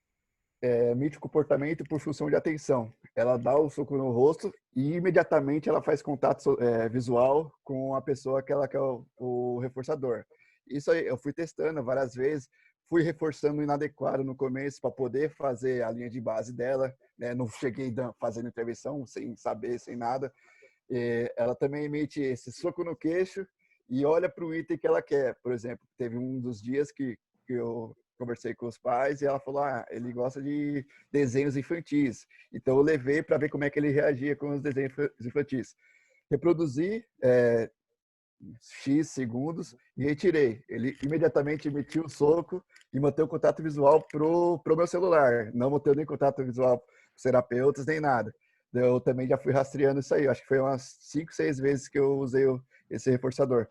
emite o comportamento por função de atenção. Ela dá o soco no rosto e imediatamente ela faz contato visual com a pessoa que ela quer o reforçador. Isso aí eu fui testando várias vezes, fui reforçando o inadequado no começo para poder fazer a linha de base dela, né? Não cheguei fazendo intervenção sem saber, sem nada. Ela também emite esse soco no queixo e olha para o item que ela quer. Por exemplo, teve um dos dias que eu conversei com os pais e ela falou, ele gosta de desenhos infantis. Então eu levei para ver como é que ele reagia com os desenhos infantis. Reproduzi X segundos e retirei. Ele imediatamente emitiu o soco e manteve o contato visual pro meu celular. Não manteve nem contato visual para os terapeutas, nem nada. Eu também já fui rastreando isso aí. Acho que foi umas 5, 6 vezes que eu usei esse reforçador.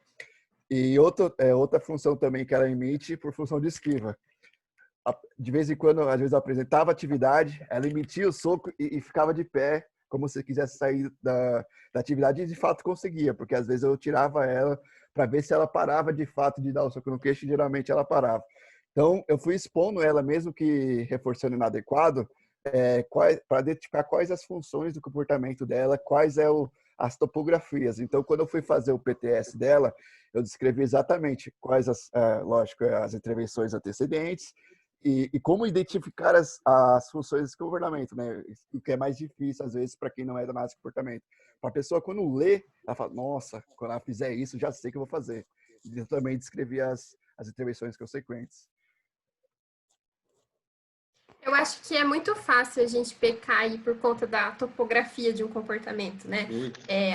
E outra função também que ela emite por função de esquiva. De vez em quando, às vezes eu apresentava atividade, ela emitia o soco e ficava de pé, como se quisesse sair da atividade, e de fato conseguia, porque às vezes eu tirava ela para ver se ela parava de fato de dar o soco no queixo, e geralmente ela parava. Então, eu fui expondo ela, mesmo que reforçando inadequado, para identificar quais as funções do comportamento dela, quais as topografias. Então, quando eu fui fazer o PTS dela, eu descrevi exatamente quais lógico, as intervenções antecedentes, e como identificar as funções do comportamento, né? O que é mais difícil, às vezes, para quem não é da análise de comportamento. Para a pessoa, quando lê, ela fala, nossa, quando ela fizer isso, já sei o que eu vou fazer. E eu também descrevi as intervenções consequentes. Eu acho que é muito fácil a gente pecar aí por conta da topografia de um comportamento, né?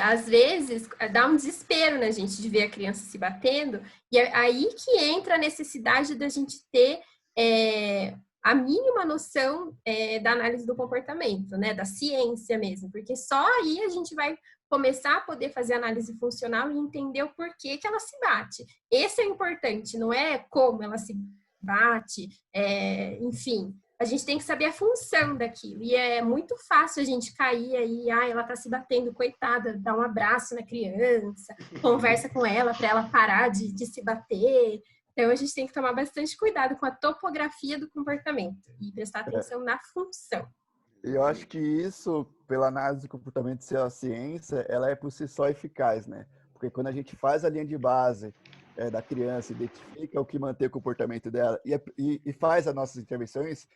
Às vezes, dá um desespero na gente de ver a criança se batendo, e é aí que entra a necessidade da gente ter a mínima noção da análise do comportamento, né? Da ciência mesmo, porque só aí a gente vai começar a poder fazer análise funcional e entender o porquê que ela se bate. Esse é importante, não é como ela se bate, enfim. A gente tem que saber a função daquilo. E é muito fácil a gente cair aí, ela tá se batendo, coitada, dá um abraço na criança, conversa com ela para ela parar de se bater. Então, a gente tem que tomar bastante cuidado com a topografia do comportamento e prestar atenção na função. Eu acho que isso, pela análise do comportamento ser a ciência, ela é por si só eficaz, né? Porque quando a gente faz a linha de base da criança, identifica o que mantém o comportamento dela e faz as nossas intervenções,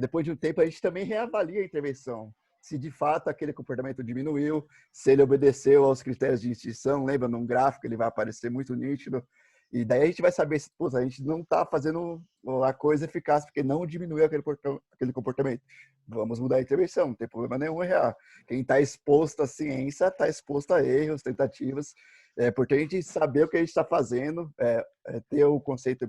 depois de um tempo a gente também reavalia a intervenção. Se de fato aquele comportamento diminuiu, se ele obedeceu aos critérios de extinção, lembra, num gráfico ele vai aparecer muito nítido. E daí a gente vai saber se a gente não está fazendo a coisa eficaz, porque não diminuiu aquele comportamento. Vamos mudar a intervenção, não tem problema nenhum errar. Quem está exposto à ciência está exposto a erros, tentativas. É importante a gente saber o que a gente está fazendo, ter o conceito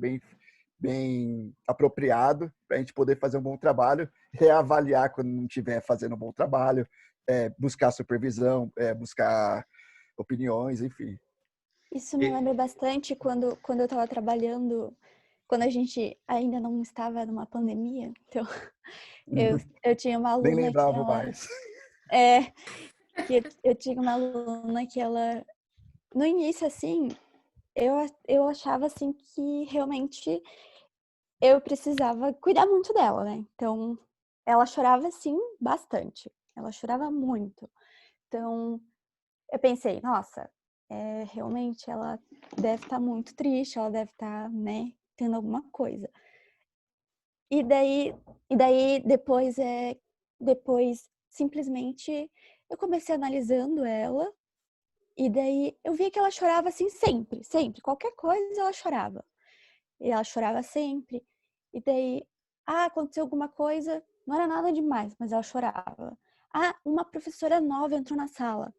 bem apropriado para a gente poder fazer um bom trabalho, reavaliar quando não estiver fazendo um bom trabalho, buscar supervisão, buscar opiniões, enfim. Isso me lembra bastante quando eu estava trabalhando, quando a gente ainda não estava numa pandemia. Então, eu tinha uma aluna. Nem lembrava mais. Que eu tinha uma aluna que ela, no início, assim, eu achava, assim, que realmente eu precisava cuidar muito dela, né? Então, ela chorava, assim, bastante. Ela chorava muito. Então, eu pensei, nossa, realmente ela deve estar muito triste, ela deve estar, né, tendo alguma coisa. E daí depois simplesmente eu comecei analisando ela, e daí eu via que ela chorava assim sempre, qualquer coisa ela chorava. E ela chorava sempre. E daí, aconteceu alguma coisa, não era nada demais, mas ela chorava. Uma professora nova entrou na sala.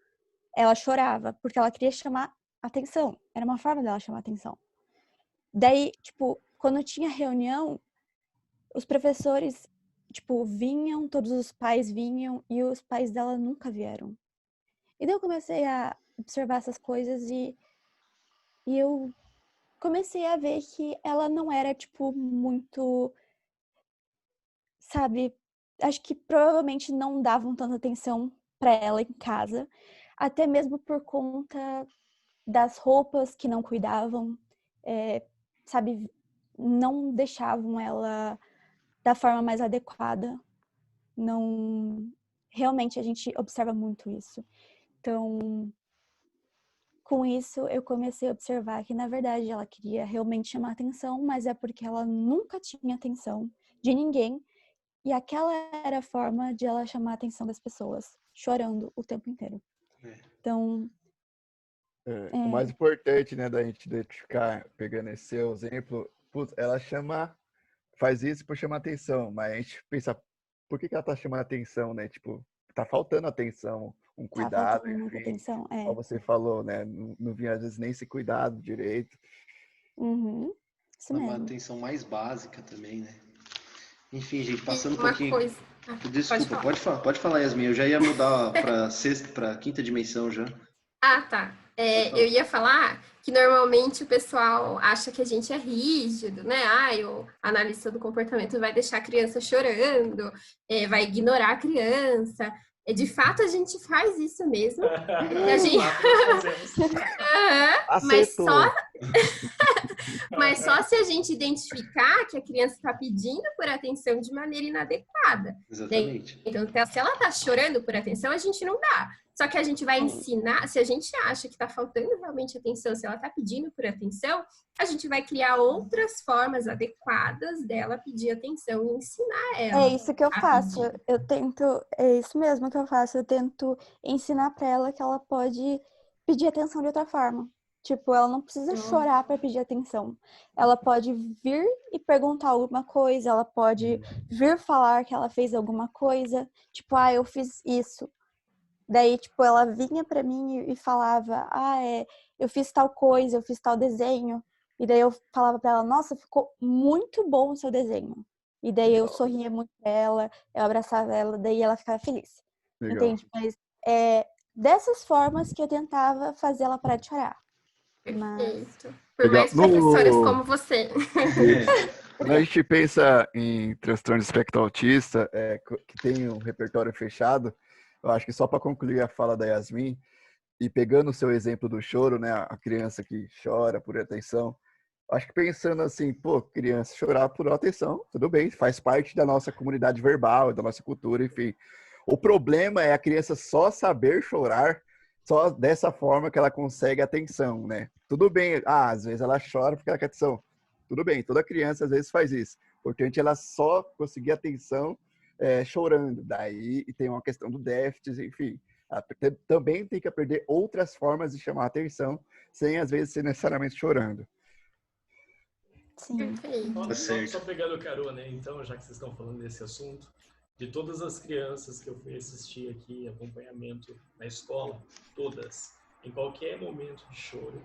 Ela chorava porque ela queria chamar atenção. Era uma forma dela chamar atenção. Daí, tipo, quando tinha reunião, os professores, tipo, vinham, todos os pais vinham e os pais dela nunca vieram. E daí eu comecei a observar essas coisas e eu comecei a ver que ela não era, tipo, muito, sabe, acho que provavelmente não davam tanta atenção para ela em casa, até mesmo por conta das roupas que não cuidavam, sabe, não deixavam ela da forma mais adequada. Não, realmente a gente observa muito isso. Então, com isso eu comecei a observar que na verdade ela queria realmente chamar atenção, mas é porque ela nunca tinha atenção de ninguém, e aquela era a forma de ela chamar a atenção das pessoas, chorando o tempo inteiro. Então, o mais importante, né, da gente identificar, pegando esse seu exemplo, ela faz isso por chamar atenção, mas a gente pensa, por que ela tá chamando atenção, né? Tipo, tá faltando atenção, um cuidado, faltando muita atenção, como você falou, né? Não vinha às vezes nem esse cuidado direito. Isso mesmo. Uma atenção mais básica também, né? Enfim, gente, passando um uma pouquinho. Coisa... Desculpa, pode falar, Yasmin. Eu já ia mudar para quinta dimensão já. Tá. Eu ia falar que normalmente o pessoal acha que a gente é rígido, né? O analista do comportamento vai deixar a criança chorando, vai ignorar a criança. De fato, a gente faz isso mesmo. A gente... Mas só se a gente identificar que a criança está pedindo por atenção de maneira inadequada. Exatamente. Então, se ela está chorando por atenção, a gente não dá. Só que a gente vai ensinar, se a gente acha que está faltando realmente atenção, se ela está pedindo por atenção, a gente vai criar outras formas adequadas dela pedir atenção e ensinar ela. É isso que eu faço. É isso mesmo que eu faço. Eu tento ensinar para ela que ela pode pedir atenção de outra forma. Tipo, ela não precisa chorar para pedir atenção. Ela pode vir e perguntar alguma coisa, ela pode vir falar que ela fez alguma coisa. Tipo, eu fiz isso. Daí, tipo, ela vinha pra mim e falava, eu fiz tal coisa, eu fiz tal desenho. E daí eu falava pra ela, nossa, ficou muito bom o seu desenho. E daí eu sorria muito pra ela, eu abraçava ela, daí ela ficava feliz. Legal. Entende? Mas dessas formas que eu tentava fazer ela parar de chorar. Perfeito. Por mais professores como você. Quando a gente pensa em transtorno de espectro autista, que tem um repertório fechado, eu acho que só para concluir a fala da Yasmin, e pegando o seu exemplo do choro, né, a criança que chora por atenção, acho que pensando assim, criança chorar por atenção, tudo bem, faz parte da nossa comunidade verbal, da nossa cultura, enfim. O problema é a criança só saber chorar, só dessa forma que ela consegue atenção, né? Tudo bem, às vezes ela chora porque ela quer atenção. Tudo bem, toda criança às vezes faz isso. O importante é ela só conseguir atenção chorando. Daí tem uma questão do déficit, enfim. Também tem que aprender outras formas de chamar a atenção, sem às vezes ser necessariamente chorando. Sim. Só pegando carona, né? Então, já que vocês estão falando desse assunto, de todas as crianças que eu fui assistir aqui, acompanhamento na escola, todas, em qualquer momento de choro,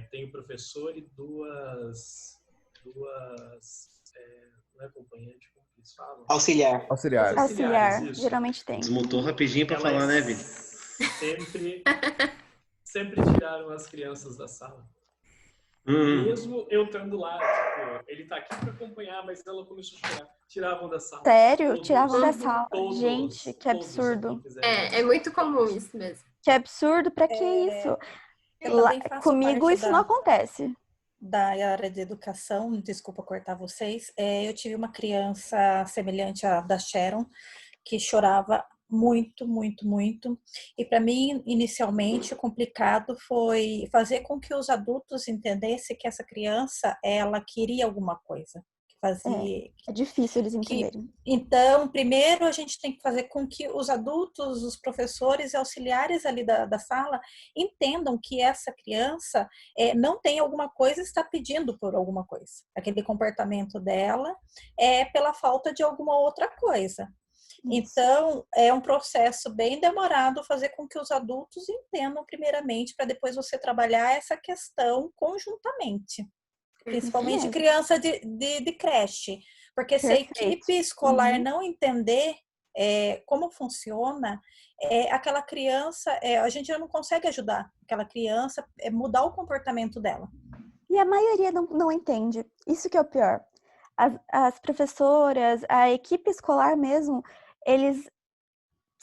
tem o professor e duas não é acompanhante, como eles falam? Auxiliar, geralmente tem. Desmontou rapidinho para falar, né, Vini? Sempre tiraram as crianças da sala. Mesmo eu estando lá, tipo, ele tá aqui para acompanhar, mas ela começou a chorar. Tiravam da sala. Sério? Tiravam da sala. Gente, que absurdo. É muito comum isso mesmo. Que absurdo, pra que isso? Comigo isso não acontece. Da área de educação, desculpa cortar vocês, eu tive uma criança semelhante à da Sharon, que chorava muito, muito, muito. E para mim, inicialmente, o complicado foi fazer com que os adultos entendessem que essa criança, ela queria alguma coisa. É difícil eles entenderem. Então, primeiro a gente tem que fazer com que os adultos, os professores e auxiliares ali da sala entendam que essa criança não tem alguma coisa, está pedindo por alguma coisa. Aquele comportamento dela é pela falta de alguma outra coisa. Isso. Então, é um processo bem demorado fazer com que os adultos entendam primeiramente, para depois você trabalhar essa questão conjuntamente. Principalmente criança de creche. Porque se a equipe escolar não entender como funciona, aquela criança, a gente não consegue ajudar aquela criança a mudar o comportamento dela. E a maioria não entende. Isso que é o pior. As professoras, a equipe escolar mesmo, eles,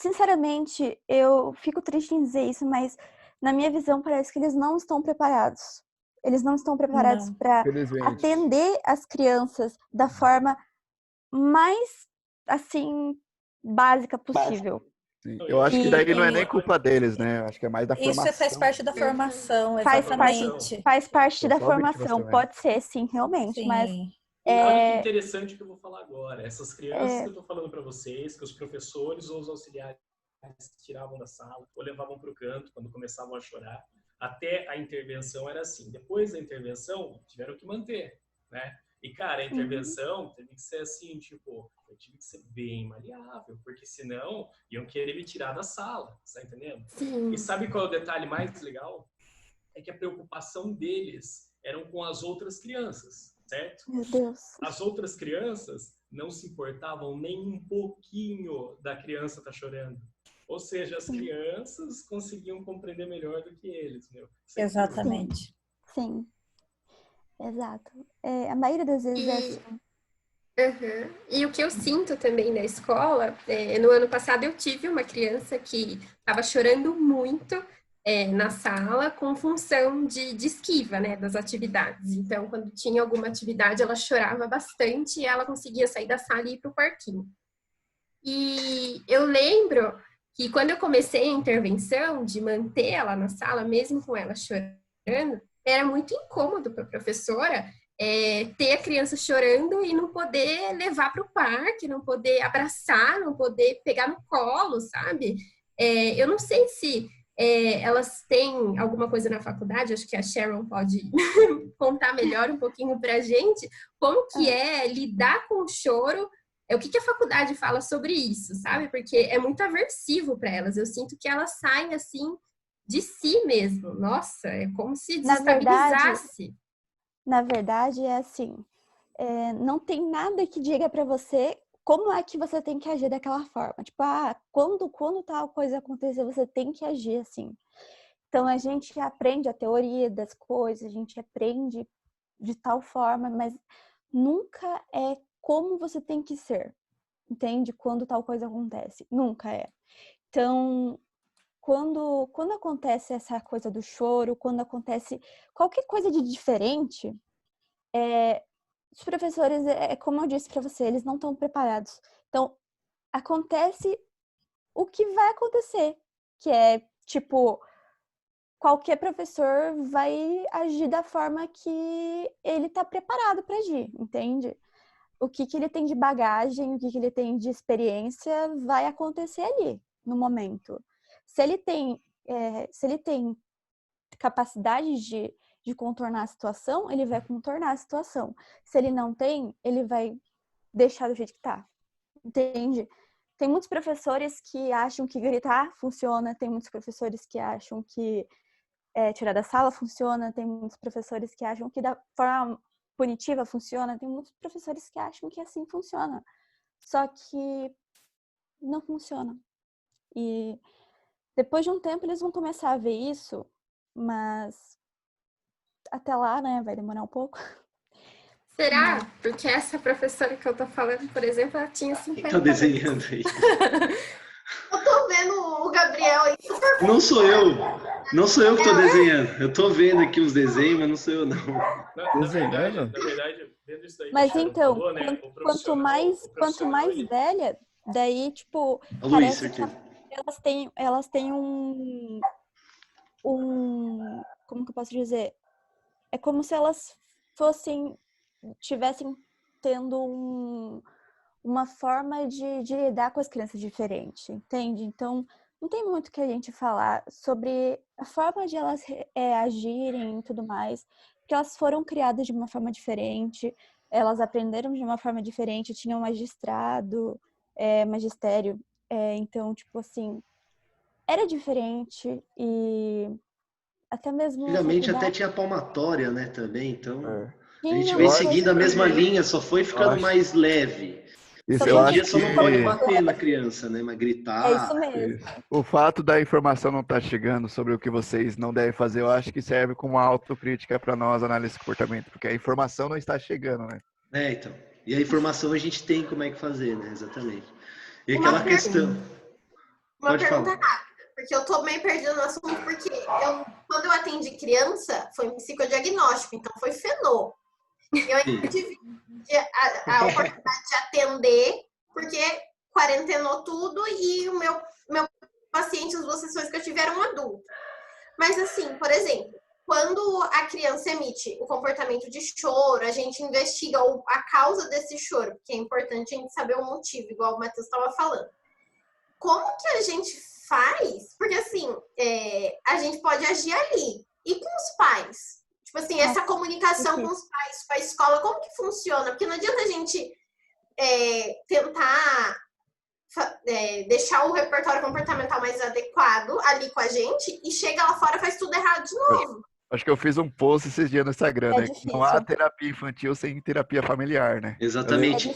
sinceramente, eu fico triste em dizer isso, mas na minha visão parece que eles não estão preparados. Eles não estão preparados para atender as crianças da forma mais, assim, básica possível. Sim. Eu acho que daí não é nem culpa deles, né? Eu acho que é mais da formação. Isso faz parte da formação, exatamente. Faz parte da formação, pode ser, sim, realmente, sim. Mas... Olha que interessante que eu vou falar agora. Essas crianças que eu estou falando para vocês, que os professores ou os auxiliares tiravam da sala ou levavam para o canto quando começavam a chorar, até a intervenção era assim. Depois da intervenção, tiveram que manter, né? E, cara, a intervenção teve que ser assim, tipo, eu tive que ser bem maleável, porque senão iam querer me tirar da sala, tá entendendo? Sim. E sabe qual é o detalhe mais legal? É que a preocupação deles eram com as outras crianças, certo? Meu Deus. As outras crianças não se importavam nem um pouquinho da criança tá chorando. Ou seja, as crianças conseguiam compreender melhor do que eles, meu. Exatamente. Sim. Exato. A maioria das vezes é assim. Uhum. E o que eu sinto também na escola, no ano passado eu tive uma criança que estava chorando muito na sala com função de esquiva, né, das atividades. Então, quando tinha alguma atividade, ela chorava bastante e ela conseguia sair da sala e ir para o parquinho. E eu lembro que quando eu comecei a intervenção de manter ela na sala, mesmo com ela chorando, era muito incômodo para a professora ter a criança chorando e não poder levar para o parque, não poder abraçar, não poder pegar no colo, sabe? Eu não sei se elas têm alguma coisa na faculdade, acho que a Sharon pode contar melhor um pouquinho para a gente, como que é lidar com o choro, o que a faculdade fala sobre isso, sabe? Porque é muito aversivo para elas, eu sinto que elas saem assim de si mesmo, nossa, é como se desestabilizasse. Na verdade, é assim, não tem nada que diga para você como é que você tem que agir daquela forma. Tipo, quando tal coisa acontecer, você tem que agir assim. Então, a gente aprende a teoria das coisas, a gente aprende de tal forma, mas nunca é como você tem que ser, entende? Quando tal coisa acontece. Nunca é. Então, quando acontece essa coisa do choro, quando acontece qualquer coisa de diferente, os professores, como eu disse para você, eles não estão preparados. Então, acontece o que vai acontecer, que é, tipo, qualquer professor vai agir da forma que ele está preparado para agir, entende? O que ele tem de bagagem, o que ele tem de experiência vai acontecer ali, no momento. Se ele tem capacidade de contornar a situação, ele vai contornar a situação. Se ele não tem, ele vai deixar do jeito que tá. Entende? Tem muitos professores que acham que gritar funciona, tem muitos professores que acham que tirar da sala funciona, tem muitos professores que acham que da forma punitiva funciona, tem muitos professores que acham que assim funciona. Só que não funciona. E depois de um tempo eles vão começar a ver isso, mas até lá, né, vai demorar um pouco. Será? Porque essa professora que eu tô falando, por exemplo, ela tinha 50 anos. Tá desenhando aí. Eu tô vendo o Gabriel aí super... Não sou eu que tô desenhando. Eu tô vendo aqui os desenhos, mas não sou eu, não. Desenhando? Na verdade, vendo isso daí. Mas então, falou, né? quanto mais velha, daí, tipo, Luiz, parece que elas têm um... Como que eu posso dizer? É como se elas tivessem tendo uma forma de lidar com as crianças diferente, entende? Então, não tem muito que a gente falar sobre a forma de elas agirem e tudo mais, porque elas foram criadas de uma forma diferente, elas aprenderam de uma forma diferente, tinham magistério, então, tipo assim, era diferente e até mesmo... Antigamente até tinha palmatória, né, também, então... A gente vem seguindo a mesma linha, só foi ficando mais leve. Hoje em dia só não pode bater na criança, né? Mas gritar. É isso mesmo. O fato da informação não estar chegando sobre o que vocês não devem fazer, eu acho que serve como uma autocrítica para nós, análise de comportamento, porque a informação não está chegando, né? Então. E a informação a gente tem como é que fazer, né? Exatamente. E aquela questão. Uma pergunta rápida, porque eu tô meio perdida no assunto, porque quando eu atendi criança, foi um psicodiagnóstico, então foi fenô. Eu ainda tive a oportunidade de atender, porque quarentenou tudo e o meu paciente, as 2 sessões que eu tive eram adultos. Mas assim, por exemplo, quando a criança emite o comportamento de choro, a gente investiga a causa desse choro, porque é importante a gente saber o motivo, igual o Matheus estava falando. Como que a gente faz? Porque assim, a gente pode agir ali. E com os pais? Tipo assim, essa comunicação com os pais, com a escola, como que funciona? Porque não adianta a gente tentar deixar o repertório comportamental mais adequado ali com a gente e chega lá fora e faz tudo errado de novo. Acho que eu fiz um post esses dias no Instagram, né? Difícil. Não há terapia infantil sem terapia familiar, né? Exatamente.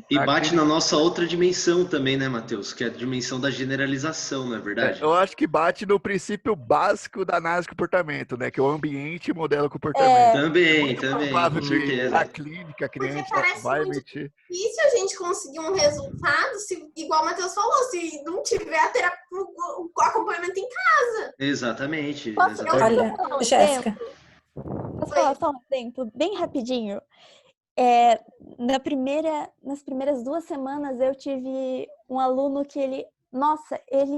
E bate na nossa outra dimensão também, né, Matheus? Que é a dimensão da generalização, não é verdade? Eu acho que bate no princípio básico da análise de comportamento, né? Que é o ambiente modela o comportamento. Também, com certeza. A clínica, a criança vai emitir. E se a gente conseguir um resultado, igual o Matheus falou, se não tiver a terapia, o acompanhamento em casa? Exatamente. Olha, Jéssica. Posso falar só um exemplo, bem rapidinho? Nas primeiras 2 semanas eu tive um aluno que ele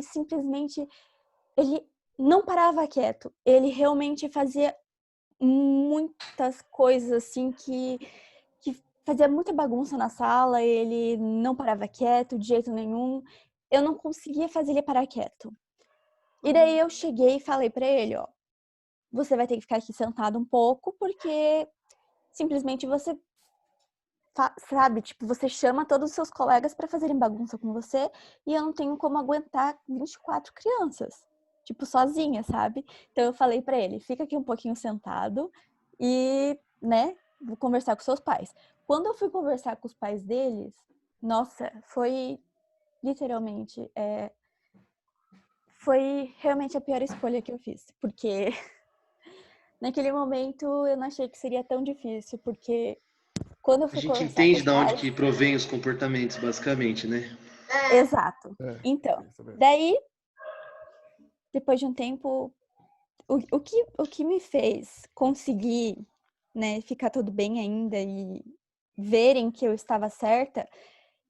simplesmente, ele não parava quieto. Ele realmente fazia muitas coisas assim que fazia muita bagunça na sala, ele não parava quieto de jeito nenhum. Eu não conseguia fazer ele parar quieto. E daí eu cheguei e falei pra ele, ó, você vai ter que ficar aqui sentado um pouco, porque simplesmente você, sabe, tipo, você chama todos os seus colegas para fazerem bagunça com você e eu não tenho como aguentar 24 crianças, tipo, sozinha, sabe? Então eu falei para ele, fica aqui um pouquinho sentado e, né, vou conversar com seus pais. Quando eu fui conversar com os pais deles, nossa, foi literalmente, foi realmente a pior escolha que eu fiz, porque naquele momento eu não achei que seria tão difícil, porque quando eu fui conversar... A gente entende de onde que provém os comportamentos, basicamente, né? Exato. Então, daí, depois de um tempo, o que me fez conseguir, né, ficar tudo bem ainda e verem que eu estava certa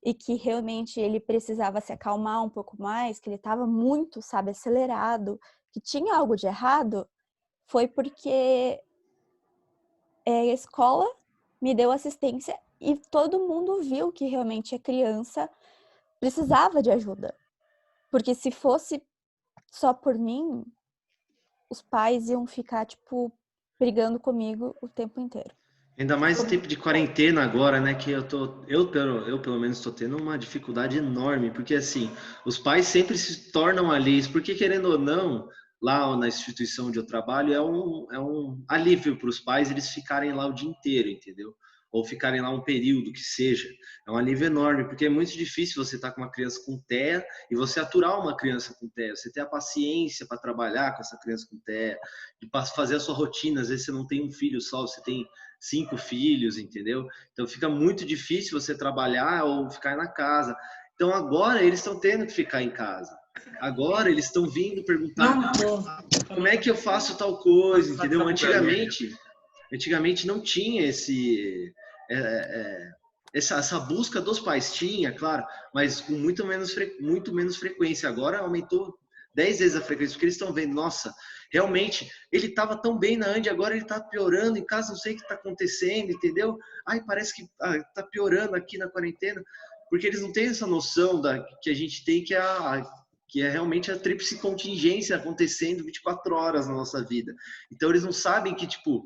e que realmente ele precisava se acalmar um pouco mais, que ele estava muito, sabe, acelerado, que tinha algo de errado, foi porque a escola me deu assistência e todo mundo viu que realmente a criança precisava de ajuda. Porque se fosse só por mim, os pais iam ficar, tipo, brigando comigo o tempo inteiro. Ainda mais no tempo de quarentena agora, né? Que eu pelo menos estou tendo uma dificuldade enorme, porque assim, os pais sempre se tornam alheios, porque querendo ou não, lá na instituição onde eu trabalho, é um alívio para os pais eles ficarem lá o dia inteiro, entendeu? Ou ficarem lá um período que seja. É um alívio enorme, porque é muito difícil você estar com uma criança com TEA e você aturar uma criança com TEA. Você ter a paciência para trabalhar com essa criança com TEA, de fazer a sua rotina. Às vezes você não tem um filho só, você tem 5 filhos, entendeu? Então fica muito difícil você trabalhar ou ficar na casa. Então agora eles estão tendo que ficar em casa. Agora eles estão vindo perguntar como é que eu faço tal coisa, entendeu? Antigamente não tinha essa busca dos pais, tinha, claro, mas com muito menos frequência. Agora aumentou 10 vezes a frequência, porque eles estão vendo, nossa, realmente, ele estava tão bem na Andy, agora ele está piorando, em casa não sei o que está acontecendo, entendeu? Ai, parece que está piorando aqui na quarentena, porque eles não têm essa noção que a gente tem, que é realmente a tríplice contingência acontecendo 24 horas na nossa vida. Então eles não sabem que, tipo,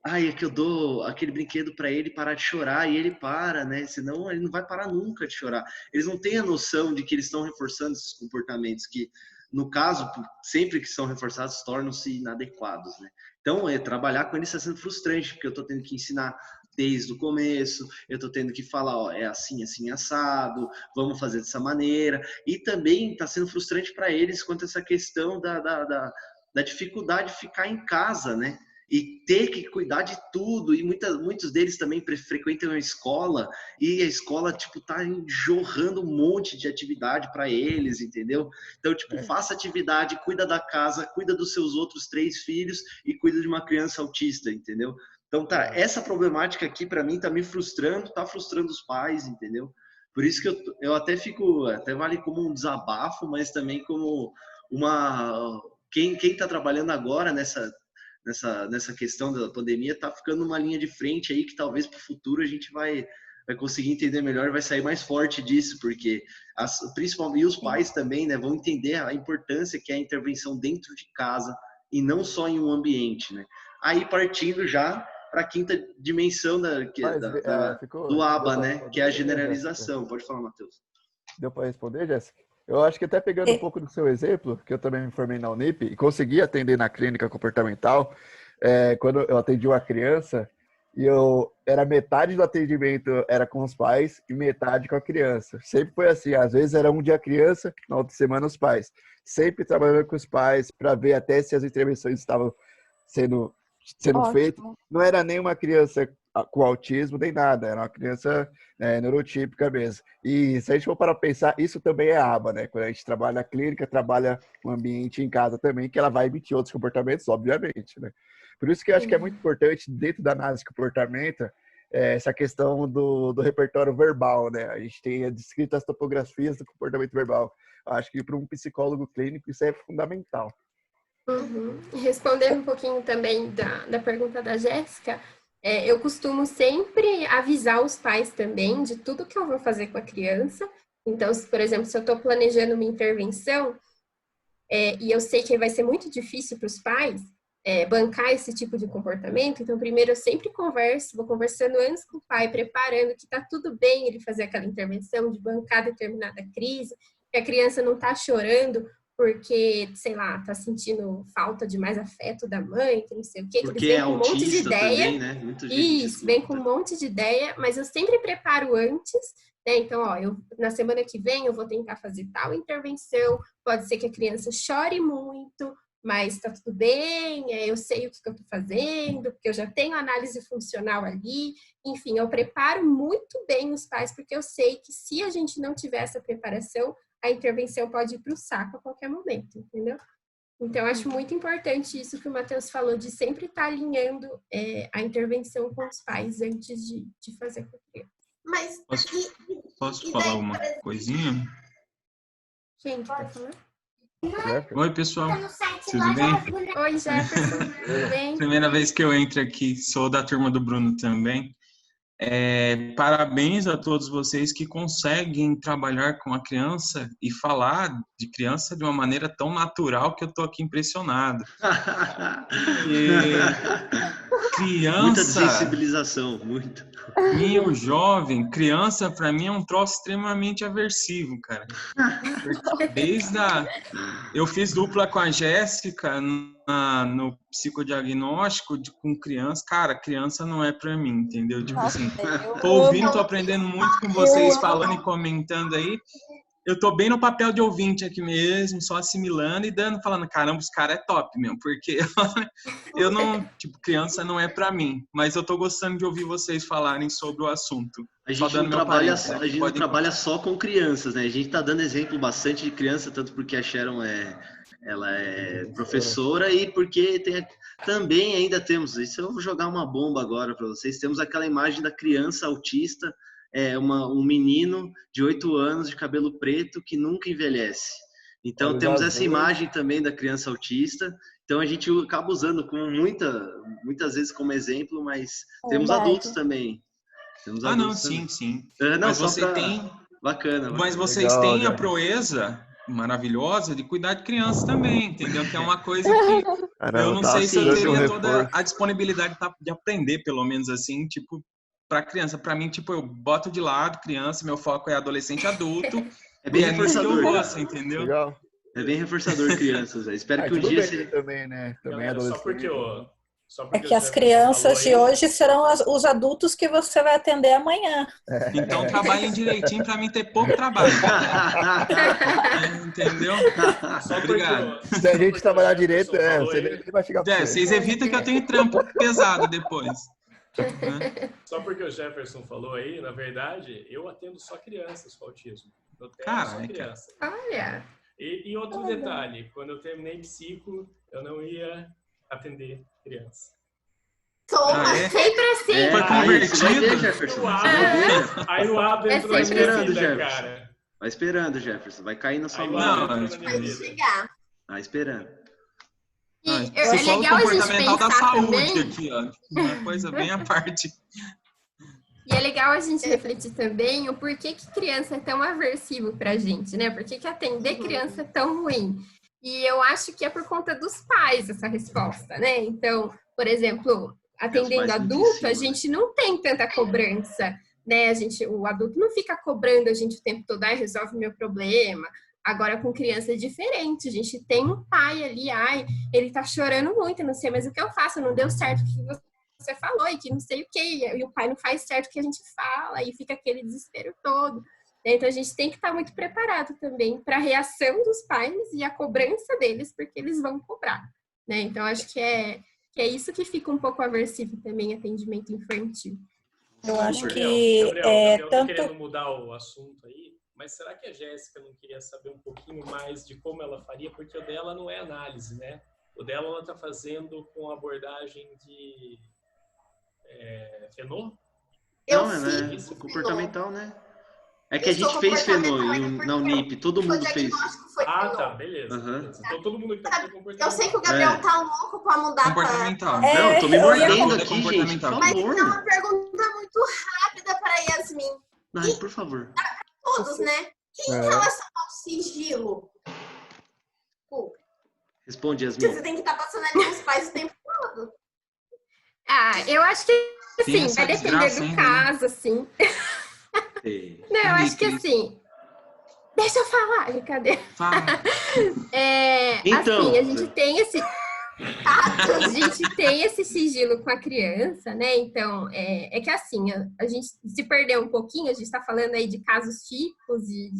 é que eu dou aquele brinquedo para ele parar de chorar e ele para, né? Senão ele não vai parar nunca de chorar. Eles não têm a noção de que eles estão reforçando esses comportamentos que, no caso, sempre que são reforçados, tornam-se inadequados, né? Então, trabalhar com eles está sendo frustrante, porque eu estou tendo que ensinar desde o começo, eu estou tendo que falar, é assim, assim, assado, vamos fazer dessa maneira. E também está sendo frustrante para eles quanto a essa questão da dificuldade de ficar em casa, né? E ter que cuidar de tudo, e muitos deles também frequentam a escola, e a escola, tipo, tá jorrando um monte de atividade para eles, entendeu? Então, tipo, faça atividade, cuida da casa, cuida dos seus outros 3 filhos e cuida de uma criança autista, entendeu? Então, essa problemática aqui, para mim, tá me frustrando, tá frustrando os pais, entendeu? Por isso que eu até vale como um desabafo, mas também como quem tá trabalhando agora nessa questão da pandemia está ficando numa linha de frente aí que talvez para o futuro a gente vai conseguir entender melhor, vai sair mais forte disso, porque principalmente os pais também, né, vão entender a importância que é a intervenção dentro de casa e não só em um ambiente, né? aí partindo já para a quinta dimensão do ABA, né? Que é a generalização. Pode falar, Matheus. Deu para responder, Jéssica? Eu acho que até pegando um pouco do seu exemplo, que eu também me formei na Unip e consegui atender na clínica comportamental, quando eu atendi uma criança, e era metade do atendimento era com os pais e metade com a criança. Sempre foi assim, às vezes era um dia a criança, na outra semana os pais. Sempre trabalhando com os pais para ver até se as intervenções estavam sendo feitas. Não era nenhuma criança com autismo nem nada, era uma criança neurotípica mesmo. E se a gente for para pensar, isso também é ABA, né? Quando a gente trabalha na clínica, trabalha no ambiente em casa também, que ela vai emitir outros comportamentos, obviamente, né? Por isso que eu acho que é muito importante, dentro da análise de comportamento, essa questão do repertório verbal, né? A gente tem descrito as topografias do comportamento verbal. Eu acho que para um psicólogo clínico isso é fundamental. Uhum. Respondendo um pouquinho também da pergunta da Jéssica, eu costumo sempre avisar os pais também de tudo que eu vou fazer com a criança. Então, por exemplo, se eu estou planejando uma intervenção e eu sei que vai ser muito difícil para os pais bancar esse tipo de comportamento, então primeiro eu sempre vou conversando antes com o pai, preparando que está tudo bem ele fazer aquela intervenção, de bancar determinada crise, que a criança não está chorando porque, sei lá, tá sentindo falta de mais afeto da mãe, que não sei o quê. Porque vem com um monte de ideia. Também, né? Isso, vem com um monte de ideia, mas eu sempre preparo antes, né? Então, na semana que vem eu vou tentar fazer tal intervenção, pode ser que a criança chore muito, mas tá tudo bem, eu sei o que eu tô fazendo, porque eu já tenho análise funcional ali. Enfim, eu preparo muito bem os pais, porque eu sei que se a gente não tiver essa preparação, a intervenção pode ir para o saco a qualquer momento, entendeu? Então, eu acho muito importante isso que o Matheus falou, de sempre estar alinhando a intervenção com os pais antes de fazer com a criança. Mas posso falar uma coisinha? Quem que tá falando? Oi, pessoal. Tudo bem? Oi, Jefferson. Tudo bem? Primeira vez que eu entro aqui, sou da turma do Bruno também. Parabéns a todos vocês que conseguem trabalhar com a criança e falar de criança de uma maneira tão natural que eu tô aqui impressionado. Criança... Muita desensibilização, muito. E o jovem, criança, para mim é um troço extremamente aversivo, cara. Eu fiz dupla com a Jéssica no psicodiagnóstico com criança. Cara, criança não é para mim, entendeu? Tipo assim, tô ouvindo, tô aprendendo muito com vocês falando e comentando aí. Eu tô bem no papel de ouvinte aqui mesmo, só assimilando e falando, caramba, os caras é top mesmo, porque eu não, tipo, criança não é pra mim, mas eu tô gostando de ouvir vocês falarem sobre o assunto. A gente não trabalha só com crianças, né? A gente tá dando exemplo bastante de criança, tanto porque a Sharon ela é professora e porque também ainda temos, isso eu vou jogar uma bomba agora para vocês, temos aquela imagem da criança autista, um menino de 8 anos de cabelo preto que nunca envelhece. Então temos essa imagem também da criança autista. Então a gente acaba usando como muitas vezes como exemplo, mas temos adultos também. Sim. Mas você tem bacana. Mas vocês têm a proeza maravilhosa de cuidar de criança também, entendeu? Que é uma coisa que eu não sei se eu teria toda a disponibilidade de aprender, pelo menos assim, tipo, para criança. Para mim, tipo, eu boto de lado criança, meu foco é adolescente e adulto. É bem reforçador. Eu gosto, entendeu? Legal. É bem reforçador crianças. Espero que um dia você também, né? Também galera, adolescente. Só porque que as crianças de hoje serão os adultos que você vai atender amanhã. Então trabalhem direitinho para mim ter pouco trabalho. Entendeu? Obrigado. Se a gente trabalhar direito, você nem vai chegar pra vocês evitam que eu tenha trampo pesado depois. Só porque o Jefferson falou aí, na verdade, eu atendo só crianças com autismo. Eu tenho só criança. Olha! E outro detalhe, quando eu terminei psico, eu não ia atender criança. Toma, sempre assim. Foi convertido. Aí o ABA entrou na minha vida, cara. Vai esperando, Jefferson. Vai cair na sua mão. Vai chegar. Vai esperando. É legal a gente pensar da saúde também. Aqui, ó. Uma coisa bem à parte. E é legal a gente refletir também o porquê que criança é tão aversivo pra gente, né? Por que atender criança é tão ruim? E eu acho que é por conta dos pais essa resposta, né? Então, por exemplo, atendendo adulto, a gente não tem tanta cobrança, né? O adulto não fica cobrando a gente o tempo todo, resolve meu problema. Agora, com criança é diferente. A gente tem um pai ali, ele tá chorando muito, não sei mais o que eu faço, não deu certo o que você falou, e que não sei o que, e o pai não faz certo o que a gente fala, e fica aquele desespero todo. Então, a gente tem que estar muito preparado também para a reação dos pais e a cobrança deles, porque eles vão cobrar, né? Então, acho que é isso que fica um pouco aversivo também, atendimento infantil. Eu acho que Gabriel, tanto... querendo mudar o assunto aí, mas será que a Jéssica não queria saber um pouquinho mais de como ela faria? Porque o dela não é análise, né? O dela ela está fazendo com abordagem de Fenô? Não, comportamental, né? É que a gente fez Fenô na Unip, todo mundo fez. Tá, beleza. Então todo mundo que tá aqui comportamental. Eu sei que o Gabriel tá louco pra mudar comportamental. Não, tô me mordendo aqui, gente, por Mas favor. é uma pergunta muito rápida para Yasmin. Ai, por favor. Todos, né? E em relação ao sigilo? Responde, Yasmin. Você tem que estar passando ali com os pais o tempo todo. Eu acho que, assim, vai depender do caso, assim. Não, eu acho que, assim... Deixa eu falar, brincadeira. Então, assim, a gente tem esse... A gente tem esse sigilo com a criança, né? Então, é que assim, a gente se perdeu um pouquinho, a gente está falando aí de casos típicos e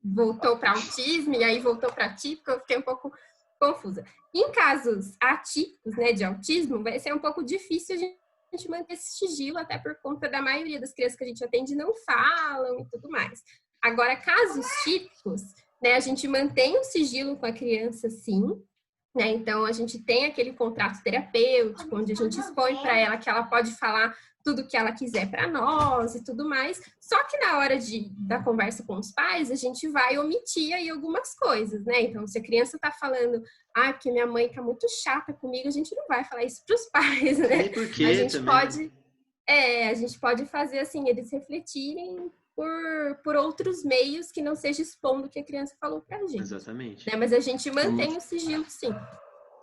voltou para autismo, e aí voltou para típico, eu fiquei um pouco confusa. Em casos atípicos, né, de autismo, vai ser um pouco difícil a gente manter esse sigilo, até por conta da maioria das crianças que a gente atende não falam e tudo mais. Agora, casos típicos, né, a gente mantém o sigilo com a criança, sim, né? Então, a gente tem aquele contrato terapêutico, onde a gente expõe para ela que ela pode falar tudo que ela quiser para nós e tudo mais. Só que na hora da conversa com os pais, a gente vai omitir aí algumas coisas, né? Então, se a criança está falando, porque minha mãe tá muito chata comigo, a gente não vai falar isso para os pais, né? A gente pode fazer assim, eles refletirem por outros meios que não seja expondo o que a criança falou pra gente. Exatamente. Né? Mas a gente mantém o sigilo, sim.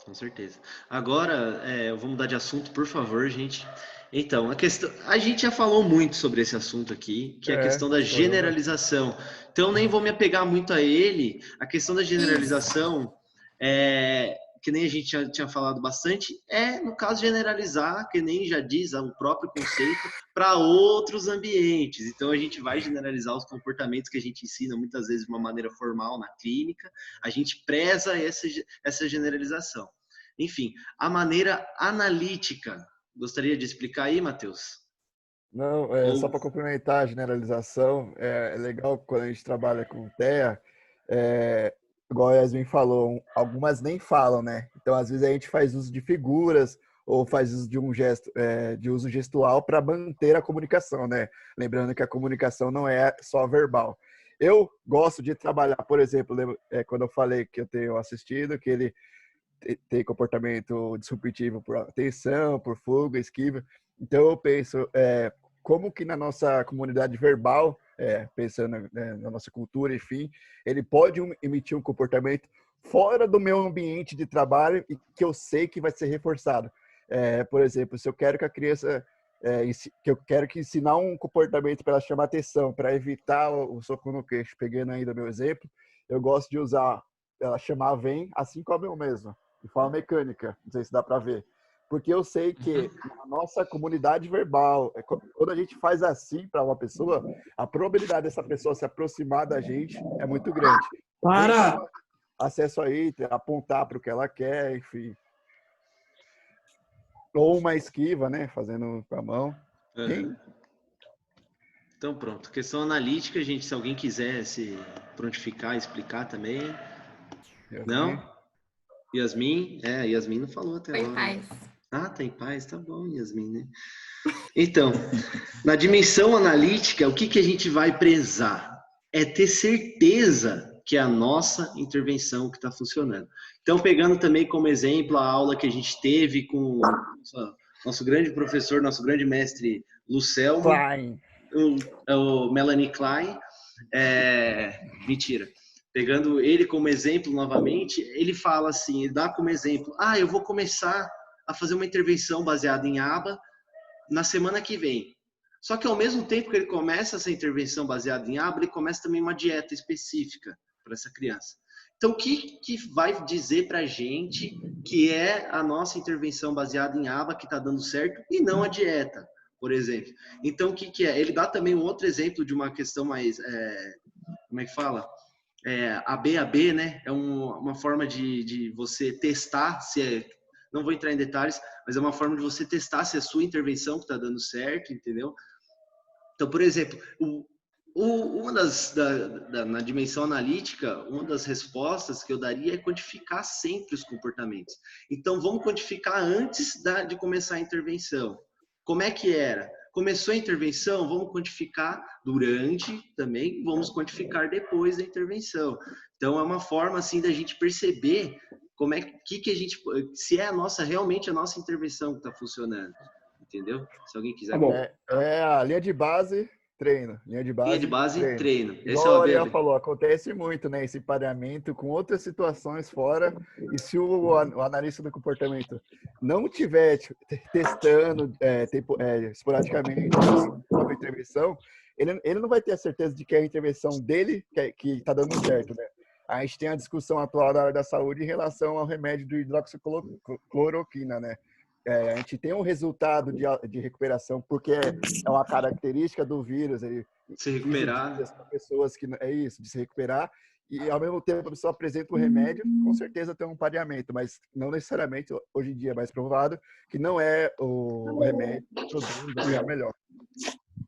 Com certeza. Agora, eu vou mudar de assunto, por favor, gente. Então, a gente já falou muito sobre esse assunto aqui, que é a questão da generalização. Então, nem vou me apegar muito a ele. A questão da generalização, que nem a gente já tinha falado bastante, no caso, generalizar, que nem já diz o próprio conceito, para outros ambientes. Então, a gente vai generalizar os comportamentos que a gente ensina, muitas vezes, de uma maneira formal na clínica. A gente preza essa generalização. Enfim, a maneira analítica. Gostaria de explicar aí, Matheus? Não, só para complementar a generalização, é legal quando a gente trabalha com TEA, igual a Yasmin falou, algumas nem falam, né? Então, às vezes, a gente faz uso de figuras ou faz uso de um gesto, de uso gestual para manter a comunicação, né? Lembrando que a comunicação não é só verbal. Eu gosto de trabalhar, por exemplo, quando eu falei que eu tenho assistido, que ele tem comportamento disruptivo por atenção, por fuga, esquiva. Então, eu penso, como que na nossa comunidade verbal, pensando na nossa cultura, enfim, ele pode emitir um comportamento fora do meu ambiente de trabalho e que eu sei que vai ser reforçado. Por exemplo, se eu quero que a criança, que eu quero que ensinar um comportamento para ela chamar atenção, para evitar o soco no queixo, pegando ainda meu exemplo, eu gosto de usar ela chamar vem, assim como eu mesmo, de forma mecânica, não sei se dá para ver. Porque eu sei que a nossa comunidade verbal, quando a gente faz assim para uma pessoa, a probabilidade dessa pessoa se aproximar da gente é muito grande. Para! Acesso aí, apontar para o que ela quer, enfim. Ou uma esquiva, né? Fazendo com a mão. Então, pronto. Questão analítica, gente, se alguém quiser se prontificar, explicar também. Yasmin. Não? Yasmin? Yasmin não falou até agora. Tem paz. Tem paz. Tá bom, Yasmin, né? Então, na dimensão analítica, o que a gente vai prezar? É ter certeza que é a nossa intervenção que está funcionando. Então, pegando também como exemplo a aula que a gente teve com nosso grande professor, nosso grande mestre Lucelmo, o Melanie Klein. Mentira. Pegando ele como exemplo novamente, ele fala assim, ele dá como exemplo, eu vou começar a fazer uma intervenção baseada em aba na semana que vem. Só que ao mesmo tempo que ele começa essa intervenção baseada em aba, ele começa também uma dieta específica para essa criança. Então, o que vai dizer para a gente que é a nossa intervenção baseada em aba que está dando certo e não a dieta, por exemplo? Então, o que é? Ele dá também um outro exemplo de uma questão mais, como é que fala? AB, né? É uma forma de você testar se não vou entrar em detalhes, mas é uma forma de você testar se a sua intervenção está dando certo, entendeu? Então, por exemplo, na dimensão analítica, uma das respostas que eu daria é quantificar sempre os comportamentos. Então, vamos quantificar antes de começar a intervenção. Como é que era? Começou a intervenção, vamos quantificar durante também, vamos quantificar depois da intervenção. Então, é uma forma, assim, da gente perceber como é que a gente, se é realmente a nossa intervenção que está funcionando. Entendeu? Se alguém quiser. A linha de base, treino. Linha de base, treino. Esse igual o Ariel falou, acontece muito, né? Esse pareamento com outras situações fora. E se o analista do comportamento não estiver testando esporadicamente a intervenção, ele não vai ter a certeza de que é a intervenção dele que está dando certo, né? A gente tem a discussão atual da área da saúde em relação ao remédio do hidroxicloroquina, né? A gente tem um resultado de recuperação, porque é uma característica do vírus. Ele se recuperar. Pessoas que é isso, de se recuperar. E, ao mesmo tempo, a pessoa apresenta o remédio, com certeza tem um pareamento, mas não necessariamente, hoje em dia é mais provado, que não é o remédio produzindo é melhor.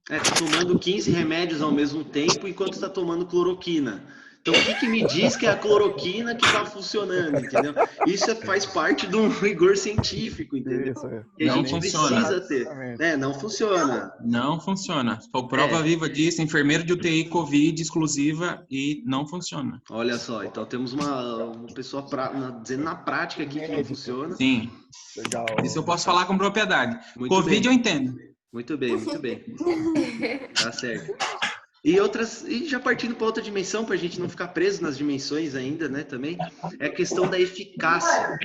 Tá tomando 15 remédios ao mesmo tempo, enquanto está tomando cloroquina. Então, o que me diz que é a cloroquina que está funcionando, entendeu? Isso faz parte de um rigor científico, entendeu? Que a gente precisa ter. Não funciona. Não funciona. Prova viva disso, enfermeiro de UTI Covid exclusiva e não funciona. Olha só, então temos uma pessoa dizendo na prática aqui que não funciona. Sim. Legal. Isso eu posso falar com propriedade. Muito Covid bem. Eu entendo. Muito bem. Tá certo. E já partindo para outra dimensão, para a gente não ficar preso nas dimensões ainda, né, também, é a questão da eficácia.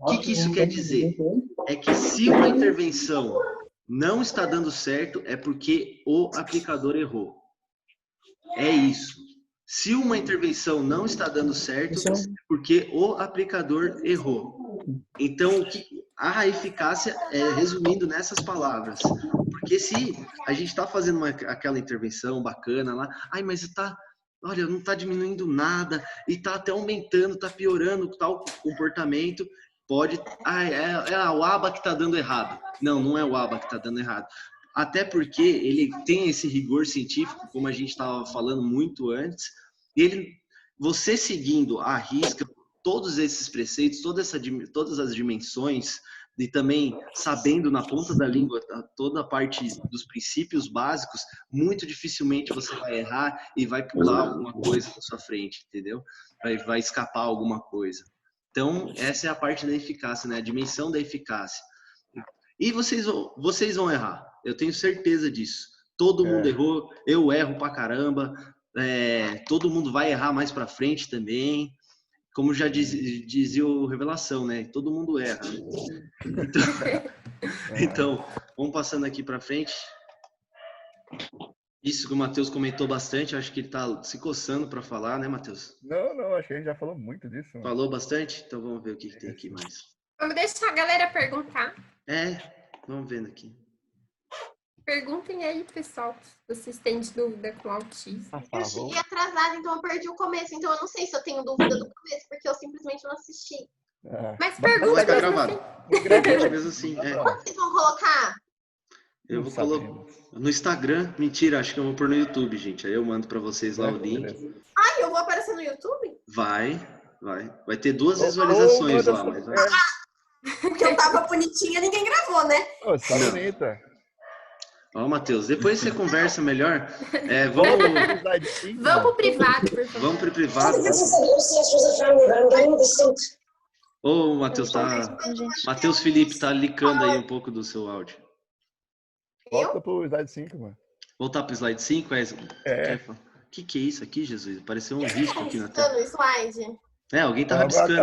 O que isso quer dizer? É que se uma intervenção não está dando certo, é porque o aplicador errou. É isso. Se uma intervenção não está dando certo, é porque o aplicador errou. Então, a eficácia é resumindo nessas palavras. Porque se a gente está fazendo aquela intervenção bacana lá, mas olha, não está diminuindo nada, e está até aumentando, está piorando tal comportamento, é o ABA que está dando errado. Não é o ABA que está dando errado. Até porque ele tem esse rigor científico, como a gente estava falando muito antes, e você seguindo à risca todos esses preceitos, todas as dimensões, e também sabendo na ponta da língua toda a parte dos princípios básicos, muito dificilmente você vai errar e vai pular alguma coisa na sua frente, entendeu? Vai escapar alguma coisa. Então, essa é a parte da eficácia, né? A dimensão da eficácia. E vocês vão errar, eu tenho certeza disso. Todo mundo errou, eu erro pra caramba, todo mundo vai errar mais pra frente também. Como já dizia o Revelação, né? Todo mundo erra. Então, vamos passando aqui para frente. Isso que o Matheus comentou bastante, acho que ele está se coçando para falar, né, Matheus? Não, acho que a gente já falou muito disso. Mano. Falou bastante? Então vamos ver o que tem aqui mais. Vamos deixar a galera perguntar. Vamos vendo aqui. Perguntem aí, pessoal, se vocês têm dúvida com autismo. Eu cheguei atrasada, então eu perdi o começo. Então eu não sei se eu tenho dúvida do começo, porque eu simplesmente não assisti. Mas pergunta. Vai ficar gravado. Mesmo assim. Onde vocês vão colocar? Eu vou colocar no Instagram. Mentira, acho que eu vou pôr no YouTube, gente. Aí eu mando pra vocês lá o link. Eu vou aparecer no YouTube? Vai. Vai ter 2 visualizações lá. Mas vai. Porque eu tava bonitinha, ninguém gravou, né? Tá bonita. Ó, Matheus, depois você conversa melhor. Vamos pro privado, por favor. Vamos pro privado. Ô, Matheus Felipe tá licando aí um pouco do seu áudio. Volta pro slide 5, mano. Voltar pro slide 5? O que é isso aqui, Jesus? Apareceu um risco aqui na tela. O slide? Alguém tá rabiscando.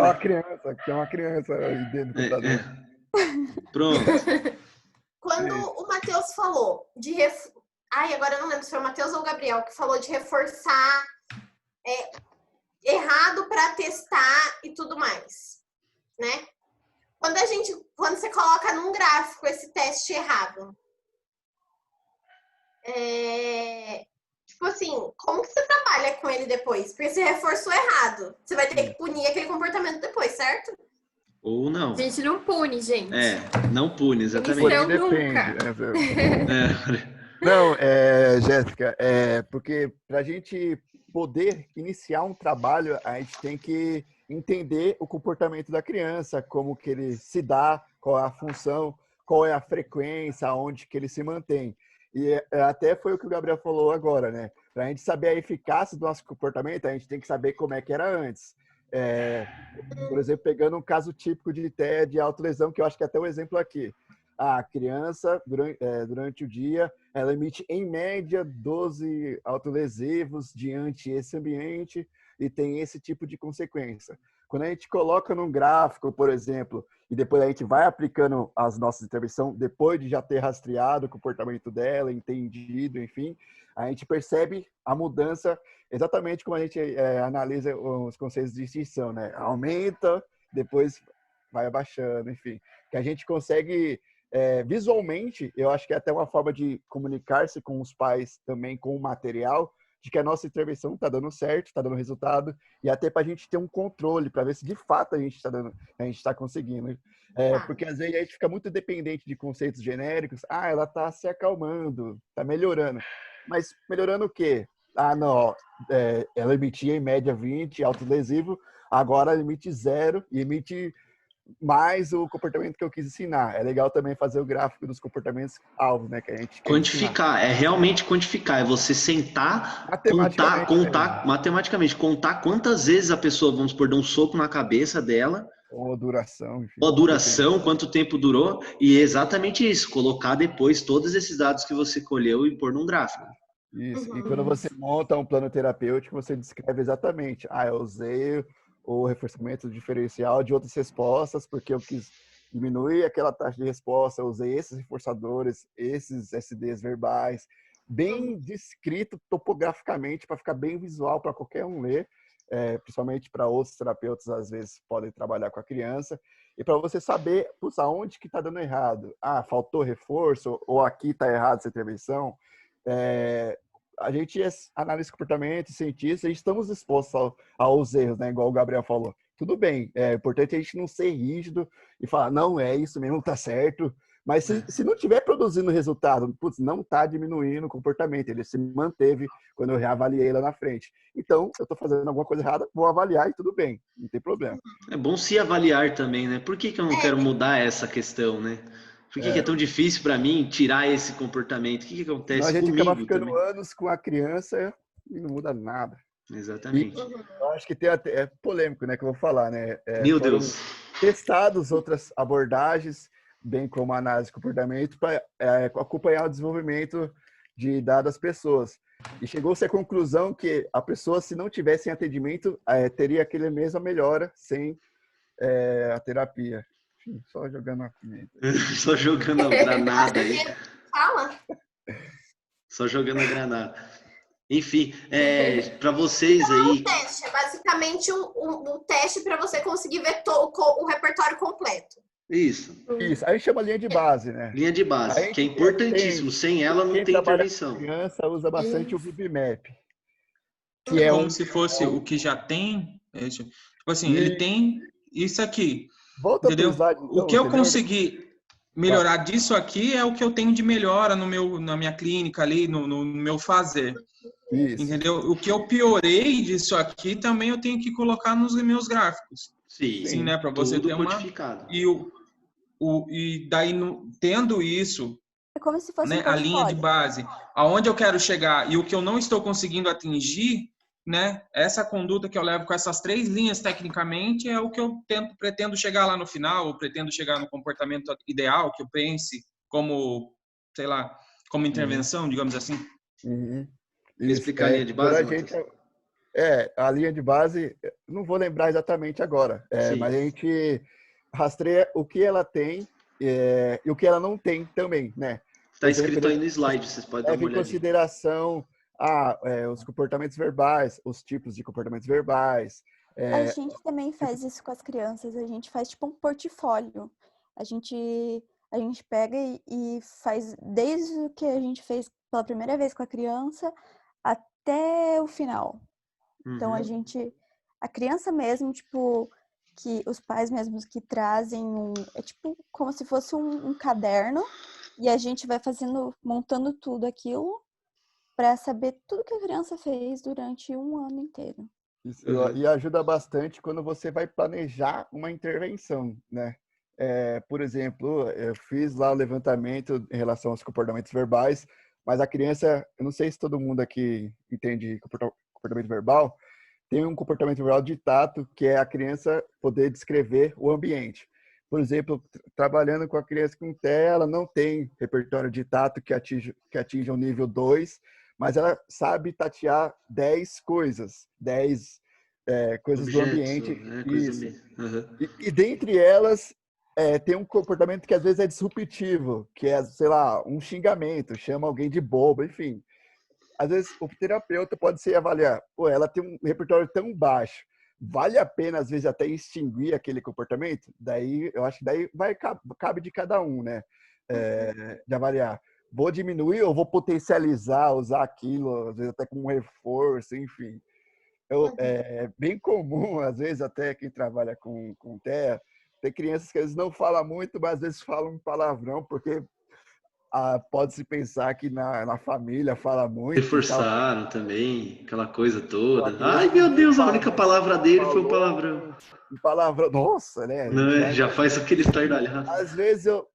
Tem uma criança aí dentro do computador. Pronto. Quando o Matheus falou de... agora eu não lembro se foi o Matheus ou o Gabriel que falou de reforçar errado para testar e tudo mais, né? Quando você coloca num gráfico esse teste errado, tipo assim, como que você trabalha com ele depois? Porque você reforçou errado. Você vai ter que punir aquele comportamento depois, certo? Ou não. A gente não pune, gente. Não pune, exatamente. Então, nunca. Não, Jéssica, porque para a gente poder iniciar um trabalho, a gente tem que entender o comportamento da criança, como que ele se dá, qual é a função, qual é a frequência, onde que ele se mantém. E até foi o que o Gabriel falou agora, né? Para a gente saber a eficácia do nosso comportamento, a gente tem que saber como é que era antes. Por exemplo, pegando um caso típico de TEA de autolesão, que eu acho que é até um exemplo aqui. A criança, durante o dia, ela emite, em média, 12 autolesivos diante desse ambiente e tem esse tipo de consequência. Quando a gente coloca num gráfico, por exemplo, e depois a gente vai aplicando as nossas intervenções, depois de já ter rastreado o comportamento dela, entendido, enfim, a gente percebe a mudança exatamente como a gente analisa os conceitos de extinção, né? Aumenta, depois vai abaixando, enfim. Que a gente consegue... visualmente, eu acho que é até uma forma de comunicar-se com os pais também com o material, de que a nossa intervenção está dando certo, está dando resultado, e até para a gente ter um controle, para ver se de fato a gente está conseguindo. Porque às vezes a gente fica muito dependente de conceitos genéricos. Ela está se acalmando, está melhorando. Mas melhorando o quê? Não, ela emitia em média 20 autolesivo, agora ela emite 0 e emite mais o comportamento que eu quis ensinar. É legal também fazer o gráfico dos comportamentos alvos, né? Que a gente quer quantificar, ensinar. Realmente quantificar, é você sentar, matematicamente, contar quantas vezes a pessoa, vamos supor, dá um soco na cabeça dela. Ou a duração. Enfim, ou a duração, quanto tempo durou, e é exatamente isso, colocar depois todos esses dados que você colheu e pôr num gráfico. Isso, e quando você monta um plano terapêutico, você descreve exatamente, eu usei o reforçamento diferencial de outras respostas, porque eu quis diminuir aquela taxa de resposta, eu usei esses reforçadores, esses SDs verbais, bem descrito topograficamente, para ficar bem visual para qualquer um ler, principalmente para outros terapeutas, às vezes, podem trabalhar com a criança, e para você saber, aonde que está dando errado. Faltou reforço, ou aqui está errado essa intervenção. A gente analisa comportamento, cientista, e estamos expostos aos erros, né? Igual o Gabriel falou. Tudo bem, é importante a gente não ser rígido e falar, não, é isso mesmo, tá certo. Mas se não estiver produzindo resultado, não está diminuindo o comportamento, ele se manteve quando eu reavaliei lá na frente. Então, eu estou fazendo alguma coisa errada, vou avaliar e tudo bem, não tem problema. É bom se avaliar também, né? Por que eu não quero mudar essa questão, né? Por que é tão difícil para mim tirar esse comportamento? O que acontece comigo? A gente acaba ficando anos com a criança e não muda nada. Exatamente. Eu acho que tem até, polêmico, né, que eu vou falar, né? Meu Deus. Testados outras abordagens, bem como a análise de comportamento, para acompanhar o desenvolvimento de dadas pessoas. E chegou-se à conclusão que a pessoa, se não tivesse em atendimento, teria aquela mesma melhora sem a terapia. Só jogando a pimenta. Só jogando a granada aí. Fala. Só jogando a granada. Enfim, para vocês aí... O teste é basicamente um teste para você conseguir ver o repertório completo. Isso. Aí chama linha de base, né? Linha de base, que é importantíssimo. Sem ela não tem intervenção. A criança usa bastante o VibMap. Que é como se fosse o que já tem. Tipo assim, ele tem isso aqui. Volta pro slide, então, o que eu consegui melhorar disso aqui é o que eu tenho de melhora na minha clínica ali, no meu fazer. Isso. Entendeu? O que eu piorei disso aqui também eu tenho que colocar nos meus gráficos. Sim, né? Para você ter codificado. E daí, tendo isso, é como se fosse a linha de base, aonde eu quero chegar e o que eu não estou conseguindo atingir, né? Essa conduta que eu levo com essas 3 linhas tecnicamente é o que eu pretendo chegar lá no final, ou pretendo chegar no comportamento ideal que eu pense como, sei lá, como intervenção, digamos assim. Explicar a linha de base, a linha de base, não vou lembrar exatamente agora, mas a gente rastreia o que ela tem e o que ela não tem também, né? Está escrito aí no slide, vocês podem dar uma olhadinha. Leva em consideração os comportamentos verbais, os tipos de comportamentos verbais. A gente também faz isso com as crianças, a gente faz tipo um portfólio. A gente pega e faz desde o que a gente fez pela primeira vez com a criança até o final. Então a criança mesmo, tipo, que os pais mesmos que trazem é tipo como se fosse um caderno, e a gente vai montando tudo aquilo para saber tudo que a criança fez durante um ano inteiro. Isso, e ajuda bastante quando você vai planejar uma intervenção, né? Por exemplo, eu fiz lá o levantamento em relação aos comportamentos verbais, mas a criança, eu não sei se todo mundo aqui entende comportamento verbal, tem um comportamento verbal de tato, que é a criança poder descrever o ambiente. Por exemplo, trabalhando com a criança com TEA, ela não tem repertório de tato que atinja o nível 2, mas ela sabe tatear 10 coisas, 10 coisas objetos, do ambiente. Isso. E dentre elas, tem um comportamento que às vezes é disruptivo, que é, sei lá, um xingamento, chama alguém de bobo, enfim. Às vezes o terapeuta pode se avaliar, ela tem um repertório tão baixo, vale a pena às vezes até extinguir aquele comportamento? Daí, eu acho que daí cabe de cada um, né? De avaliar. Vou diminuir ou vou potencializar, usar aquilo, às vezes até como um reforço, enfim. É bem comum, às vezes, até quem trabalha com TEA, tem crianças que às vezes não falam muito, mas às vezes falam palavrão, porque pode-se pensar que na família fala muito. Reforçaram também, aquela coisa toda. Ai, meu Deus, a única palavra dele foi o palavrão. Um palavrão, nossa, né? Não, já faz aquele estardalhado. Às vezes eu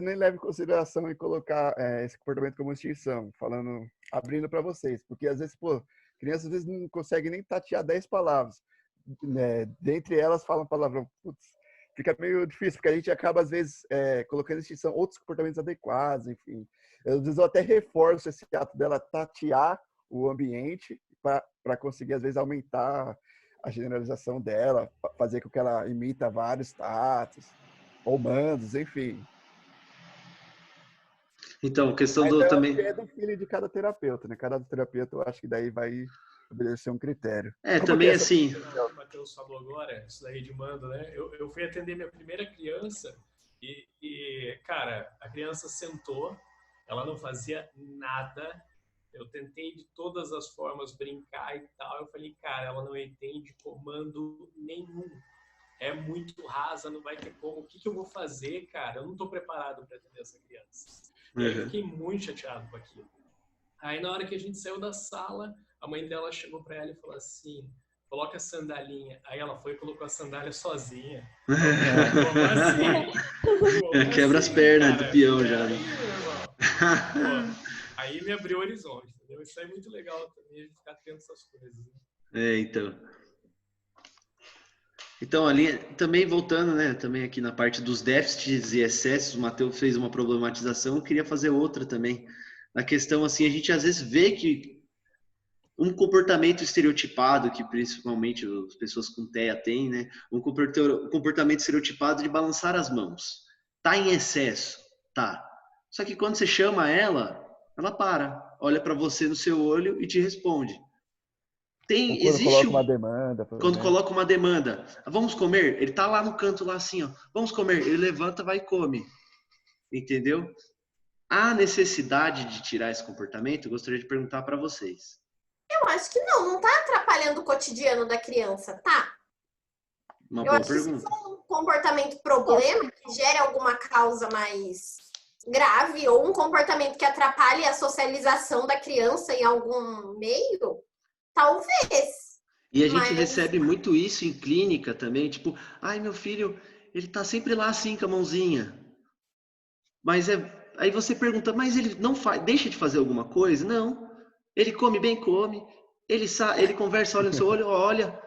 nem levo em consideração em colocar esse comportamento como extinção, abrindo para vocês, porque às vezes, crianças às vezes não conseguem nem tatear 10 palavras, né? Dentre elas falam palavrão. Putz, fica meio difícil, porque a gente acaba às vezes colocando em extinção outros comportamentos adequados, enfim. Às vezes eu até reforço esse ato dela tatear o ambiente para conseguir às vezes aumentar a generalização dela, fazer com que ela imita vários tatos, ou mandos, enfim. Então, questão também... É do filho de cada terapeuta, né? Cada terapeuta, eu acho que daí vai obedecer um critério. Também assim... O Matheus falou agora, isso daí de mando, né? Eu fui atender minha primeira criança e, cara, a criança sentou, ela não fazia nada, eu tentei de todas as formas brincar e tal, eu falei, cara, ela não entende comando nenhum. É muito rasa, não vai ter como. O que eu vou fazer, cara? Eu não estou preparado para atender essa criança. E aí eu fiquei muito chateado com aquilo. Aí na hora que a gente saiu da sala, a mãe dela chegou para ela e falou assim, coloca a sandalinha. Aí ela foi e colocou a sandália sozinha. Como assim? Quebra as pernas do peão já. Né? Aí me abriu o horizonte, entendeu? Isso é muito legal também, a gente ficar atento a essas coisas. Né? Então, ali, também voltando, né, também aqui na parte dos déficits e excessos, o Matheus fez uma problematização, eu queria fazer outra também. Na questão, assim, a gente às vezes vê que um comportamento estereotipado, que principalmente as pessoas com TEA têm, né, um comportamento estereotipado de balançar as mãos. Tá em excesso? Tá. Só que quando você chama ela para, olha para você no seu olho e te responde. Quando coloca uma demanda, vamos comer? Ele tá lá no canto, lá assim, ó, vamos comer. Ele levanta, vai e come. Entendeu? A necessidade de tirar esse comportamento, eu gostaria de perguntar para vocês. Eu acho que não tá atrapalhando o cotidiano da criança, tá? Uma boa pergunta. Que se for um comportamento problema, que gere alguma causa mais grave, ou um comportamento que atrapalhe a socialização da criança em algum meio... Talvez. E a gente recebe muito isso em clínica também, tipo, ai, meu filho, ele tá sempre lá assim com a mãozinha. Mas aí você pergunta, mas ele não deixa de fazer alguma coisa? Não. Ele come bem, come. Ele conversa, olha no seu olho, olha.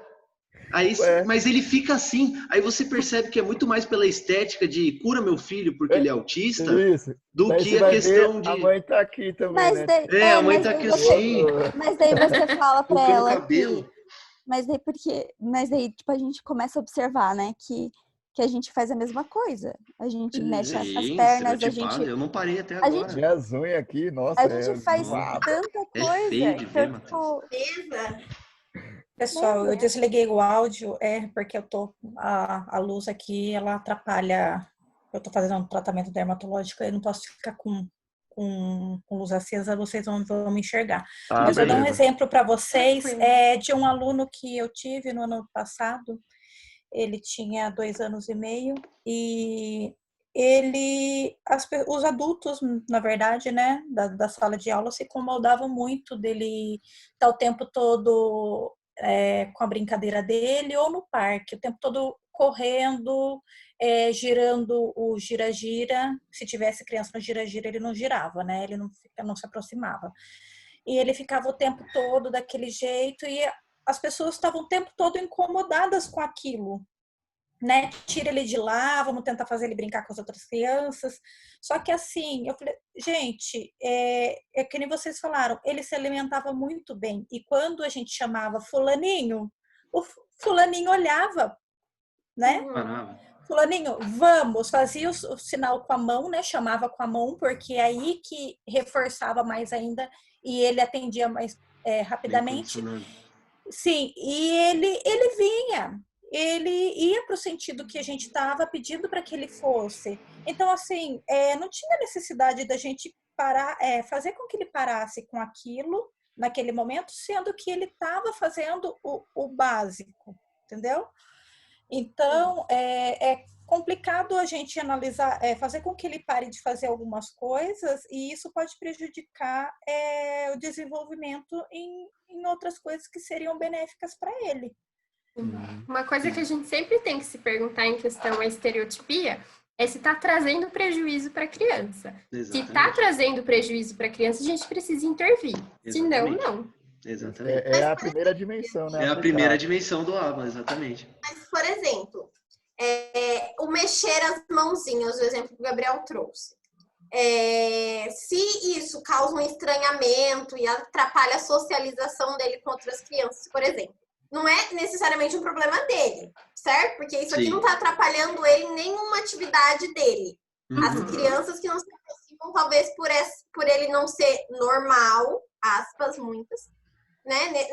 Aí, mas ele fica assim. Aí você percebe que é muito mais pela estética de cura meu filho porque ele é autista, do que a questão de... A mãe tá aqui também, né? A mãe tá aqui assim. Mas daí você fala pra ela que... Mas daí, tipo, a gente começa a observar, né? Que que a gente faz a mesma coisa. A gente mexe as pernas, a gente... Eu não parei até agora. Gente... Minhas unhas aqui, nossa. A gente faz tanta coisa. Feio de ver, tipo... Pessoal, eu desliguei o áudio, porque eu tô... A luz aqui, ela atrapalha... Eu tô fazendo um tratamento dermatológico, eu não posso ficar com luz acesa, vocês vão me enxergar. Mas eu dou um exemplo para vocês de um aluno que eu tive no ano passado. Ele tinha 2 anos e meio e os adultos, na verdade, né, da sala de aula se incomodavam muito dele estar o tempo todo com a brincadeira dele ou no parque, o tempo todo correndo, girando o gira-gira. Se tivesse criança no gira-gira, ele não girava, né? Ele não se aproximava. E ele ficava o tempo todo daquele jeito e as pessoas estavam o tempo todo incomodadas com aquilo, né? Tira ele de lá, vamos tentar fazer ele brincar com as outras crianças. Só que assim, eu falei, gente, é que nem vocês falaram, ele se alimentava muito bem. E quando a gente chamava fulaninho, o fulaninho olhava, né? Fulaninho, vamos, fazia o sinal com a mão, né? Chamava com a mão, porque é aí que reforçava mais ainda e ele atendia mais rapidamente. Sim, e ele vinha, ele ia para o sentido que a gente estava pedindo para que ele fosse. Então, assim, não tinha necessidade da gente parar, fazer com que ele parasse com aquilo naquele momento, sendo que ele estava fazendo o básico, entendeu? Então, é complicado a gente analisar, fazer com que ele pare de fazer algumas coisas e isso pode prejudicar o desenvolvimento em outras coisas que seriam benéficas para ele. Uma coisa que a gente sempre tem que se perguntar em questão à estereotipia é se está trazendo prejuízo para a criança. Exatamente. Se está trazendo prejuízo para a criança, a gente precisa intervir. Exatamente. Se não. Exatamente. É a primeira dimensão, né? É a primeira dimensão do ABA, exatamente. Mas, por exemplo, o mexer as mãozinhas, o exemplo que o Gabriel trouxe. Se isso causa um estranhamento e atrapalha a socialização dele com outras crianças, por exemplo, não é necessariamente um problema dele, certo? Porque isso aqui não está atrapalhando ele em nenhuma atividade dele. As crianças que não se aproximam, talvez por ele não ser normal, aspas, muitas, né,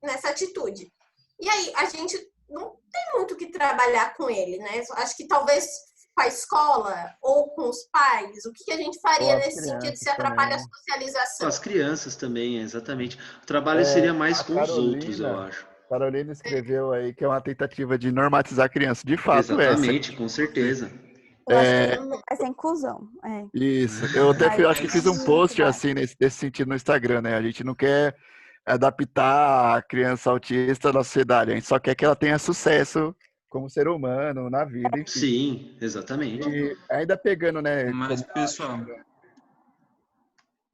nessa atitude. E aí, a gente não tem muito o que trabalhar com ele, né? Acho que talvez com a escola ou com os pais, o que a gente faria nesse sentido se atrapalha a socialização? Com as crianças também, exatamente. O trabalho seria mais com os outros, eu acho. Carolina escreveu aí que é uma tentativa de normatizar a criança. De fato, exatamente, com certeza. Essa inclusão. Isso. Eu até acho que fiz um post assim nesse sentido no Instagram, né? A gente não quer adaptar a criança autista na sociedade, a gente só quer que ela tenha sucesso como ser humano na vida. Enfim. Sim, exatamente. E ainda pegando, né? Mas, pessoal,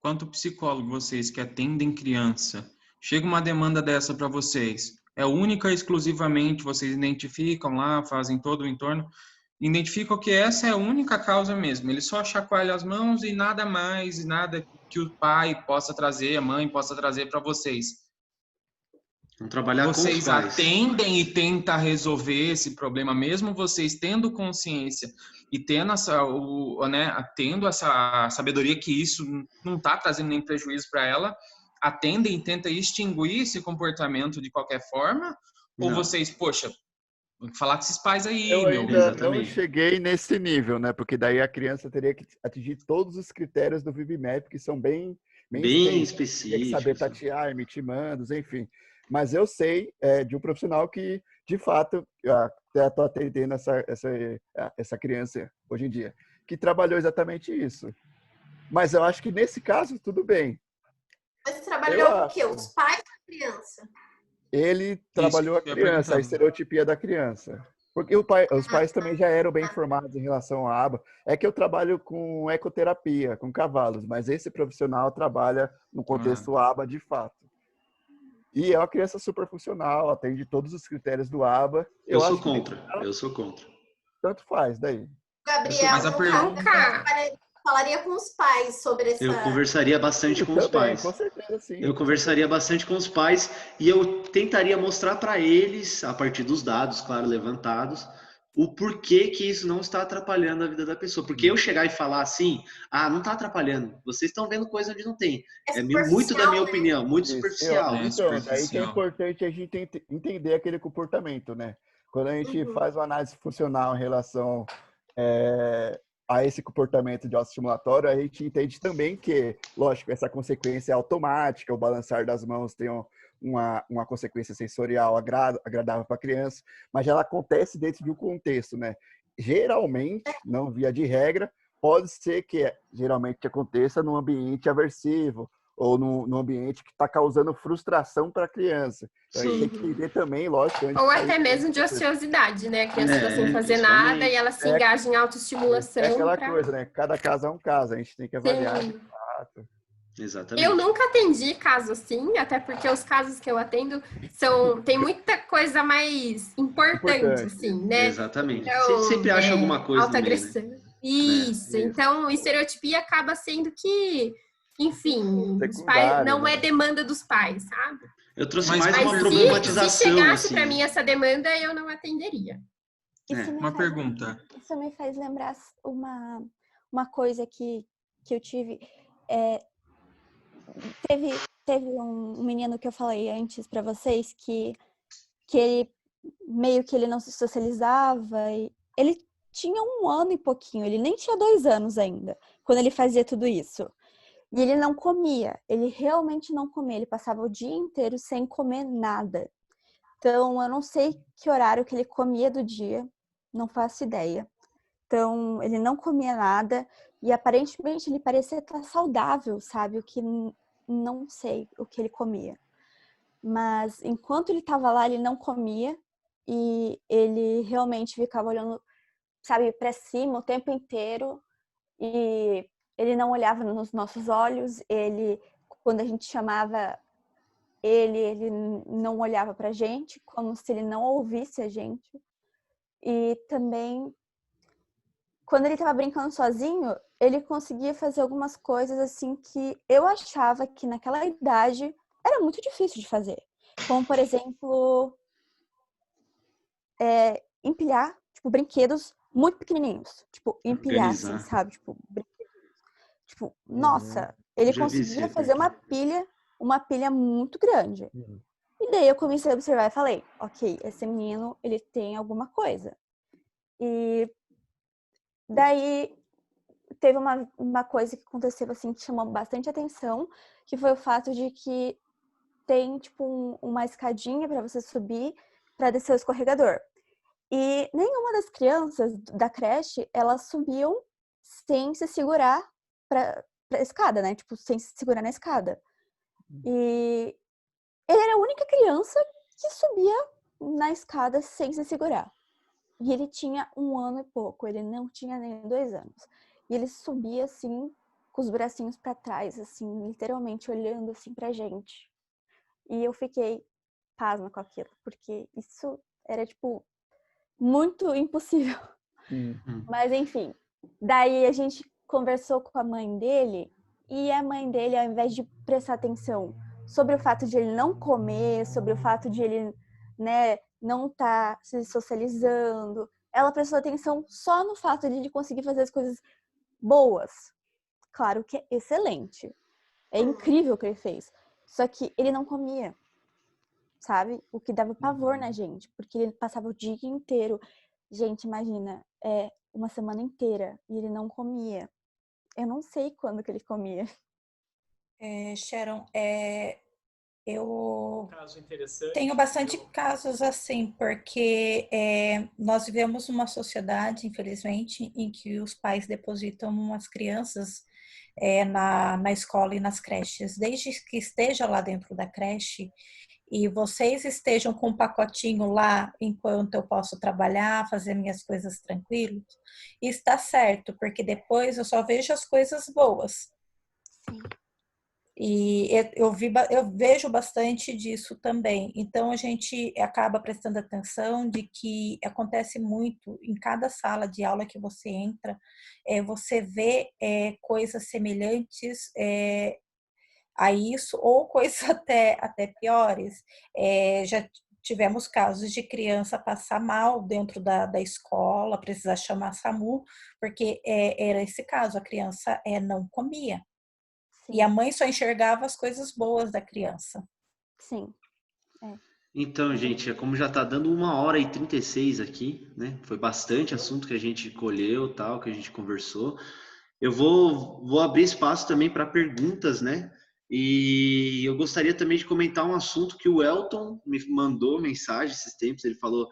quanto psicólogo vocês que atendem criança, chega uma demanda dessa para vocês, é única e exclusivamente, vocês identificam lá, fazem todo o entorno, identificam que essa é a única causa mesmo, ele só chacoalha as mãos e nada mais, e nada que o pai possa trazer, a mãe possa trazer para vocês. Vamos trabalhar vocês com os pais. Atendem e tentam resolver esse problema, mesmo vocês tendo consciência e tendo tendo essa sabedoria que isso não está trazendo nem prejuízo para ela, atendem e tentam extinguir esse comportamento de qualquer forma? Não. Ou vocês, poxa, falar com esses pais aí, eu ainda não cheguei nesse nível, né? Porque daí a criança teria que atingir todos os critérios do VIVMAP, que são bem específicos. Tem que saber tatear, emitir mandos, enfim. Mas eu sei de um profissional que, de fato, até estou atendendo essa criança hoje em dia, que trabalhou exatamente isso. Mas eu acho que nesse caso, tudo bem. Mas você trabalhou com o quê? Os pais da criança? Ele trabalhou a criança, a estereotipia da criança. Porque os pais também já eram bem informados em relação à ABA. É que eu trabalho com ecoterapia, com cavalos, mas esse profissional trabalha no contexto ABA de fato. E é uma criança super funcional, atende todos os critérios do ABA. Eu sou contra. Tanto faz, daí. Gabriel, mas a pergunta... falaria com os pais sobre essa... Eu conversaria bastante com os pais. Com certeza, sim. Eu conversaria bastante com os pais e eu tentaria mostrar para eles, a partir dos dados, claro, levantados, o porquê que isso não está atrapalhando a vida da pessoa. Porque eu chegar e falar assim, não está atrapalhando, vocês estão vendo coisa onde não tem. É muito da minha opinião, muito superficial. Então, daí que é importante a gente entender aquele comportamento, né? Quando a gente faz uma análise funcional em relação a esse comportamento de autoestimulatório, a gente entende também que, lógico, essa consequência é automática, o balançar das mãos tem uma consequência sensorial agradável para a criança, mas ela acontece dentro de um contexto, né? Geralmente, não via de regra, pode ser que geralmente aconteça num ambiente aversivo ou num ambiente que está causando frustração para a criança. Então, a gente tem que entender também, lógico... Ou até mesmo de ociosidade, né? A criança está sem fazer nada e ela se engaja em autoestimulação. É aquela coisa, né? Cada caso é um caso, a gente tem que avaliar de fato. Exatamente. Eu nunca atendi caso assim, até porque os casos que eu atendo tem muita coisa mais importante, assim, né? Exatamente. Então, você sempre acha alguma coisa alta agressão. Né? Isso. Então, estereotipia acaba sendo que, enfim, os pais, não é demanda dos pais, sabe? Eu trouxe mais uma problematização. Se chegasse para mim essa demanda, eu não atenderia. Uma pergunta. Isso me faz lembrar uma coisa que eu tive. Teve um menino que eu falei antes para vocês que ele meio que ele não se socializava. Ele tinha 1 ano e pouquinho, ele nem tinha 2 anos ainda, quando ele fazia tudo isso. E ele não comia, ele realmente não comia, ele passava o dia inteiro sem comer nada. Então, eu não sei que horário que ele comia do dia, não faço ideia. Então, ele não comia nada e aparentemente ele parecia estar saudável, sabe? O que não sei o que ele comia. Mas enquanto ele estava lá, ele não comia e ele realmente ficava olhando, sabe, para cima o tempo inteiro e ele não olhava nos nossos olhos. Quando a gente chamava ele não olhava pra gente, como se ele não ouvisse a gente. E também, quando ele estava brincando sozinho, ele conseguia fazer algumas coisas assim que eu achava que naquela idade era muito difícil de fazer. Como, por exemplo, empilhar, tipo, brinquedos muito pequenininhos. Tipo, empilhar, assim, sabe? Tipo, nossa, ele conseguia fazer uma pilha muito grande. E daí eu comecei a observar e falei, ok, esse menino, ele tem alguma coisa. E daí teve uma coisa que aconteceu assim que chamou bastante atenção, que foi o fato de que tem tipo uma escadinha para você subir para descer o escorregador. E nenhuma das crianças da creche, elas subiam sem se segurar para a escada, né? Tipo, sem se segurar na escada. E ele era a única criança que subia na escada sem se segurar. E ele tinha 1 ano e pouco, ele não tinha nem 2 anos. E ele subia assim, com os bracinhos para trás, assim, literalmente olhando assim pra gente. E eu fiquei pasma com aquilo, porque isso era, tipo, muito impossível. Mas, enfim, daí a gente conversou com a mãe dele, e a mãe dele, ao invés de prestar atenção sobre o fato de ele não comer, sobre o fato de ele, né, não estar se socializando, ela prestou atenção só no fato de ele conseguir fazer as coisas boas. Claro que é excelente. É incrível o que ele fez. Só que ele não comia, sabe? O que dava pavor na gente, porque ele passava o dia inteiro. Gente, imagina, 1 semana inteira e ele não comia. Eu não sei quando que ele comia. Sharon, eu tenho bastante casos assim, porque nós vivemos uma sociedade, infelizmente, em que os pais depositam as crianças na escola e nas creches. Desde que esteja lá dentro da creche e vocês estejam com um pacotinho lá enquanto eu posso trabalhar, fazer minhas coisas tranquilos, está certo, porque depois eu só vejo as coisas boas. Sim. E eu vejo bastante disso também. Então, a gente acaba prestando atenção de que acontece muito em cada sala de aula que você entra, você vê coisas semelhantes a isso, ou coisas até piores. Já tivemos casos de criança passar mal dentro da escola, precisar chamar SAMU, porque era esse caso, a criança não comia. Sim. E a mãe só enxergava as coisas boas da criança. Sim. Então, gente, como já está dando 1h36 aqui, né? Foi bastante assunto que a gente colheu, tal, que a gente conversou. Eu vou abrir espaço também para perguntas, né? E eu gostaria também de comentar um assunto que o Elton me mandou mensagem esses tempos. Ele falou: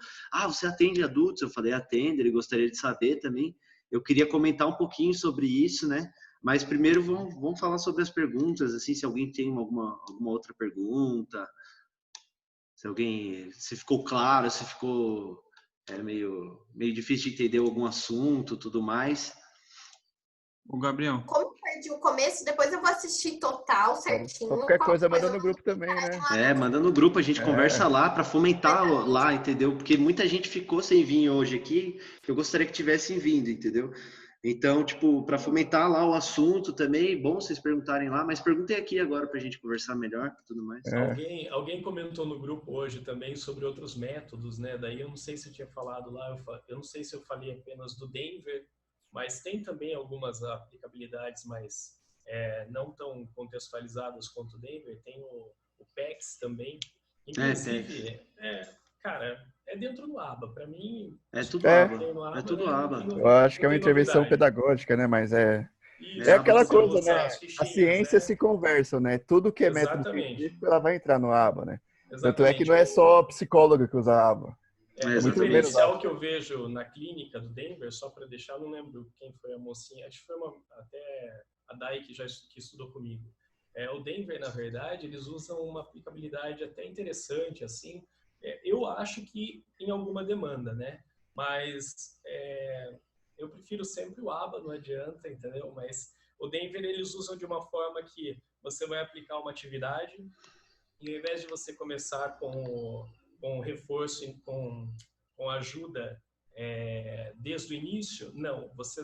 você atende adultos? Eu falei: atendo. Ele gostaria de saber também. Eu queria comentar um pouquinho sobre isso, né? Mas primeiro vamos falar sobre as perguntas, assim, se alguém tem alguma outra pergunta, se ficou claro, se ficou meio difícil de entender algum assunto, tudo mais. O Gabriel. Como eu perdi o começo, depois eu vou assistir total, certinho. Qualquer coisa manda no grupo também, né? Manda no grupo, a gente conversa lá para fomentar lá, entendeu? Porque muita gente ficou sem vir hoje aqui, que eu gostaria que tivessem vindo, entendeu? Então, tipo, para fomentar lá o assunto também, bom vocês perguntarem lá, mas perguntem aqui agora para a gente conversar melhor e tudo mais. Alguém comentou no grupo hoje também sobre outros métodos, né? Daí eu não sei se eu tinha falado lá, eu não sei se eu falei apenas do Denver, mas tem também algumas aplicabilidades mais não tão contextualizadas quanto o Denver. Tem o PECS também. Inclusive, cara, é dentro do ABA. Para mim, é tudo ABA. É tudo ABA. Eu acho que é uma intervenção pedagógica, né? Mas é aquela coisa, né? A ciência se conversa, né? Tudo que é método científico, ela vai entrar no ABA, né? Tanto é que não é só psicólogo que usa ABA. O diferencial que eu vejo na clínica do Denver, só para deixar, não lembro quem foi a mocinha, acho que foi até a Dai que estudou comigo. O Denver, na verdade, eles usam uma aplicabilidade até interessante, assim. Eu acho que em alguma demanda, né? Mas eu prefiro sempre o ABA, não adianta, entendeu? Mas o Denver, eles usam de uma forma que você vai aplicar uma atividade e ao invés de você começar com reforço, com ajuda desde o início, não, você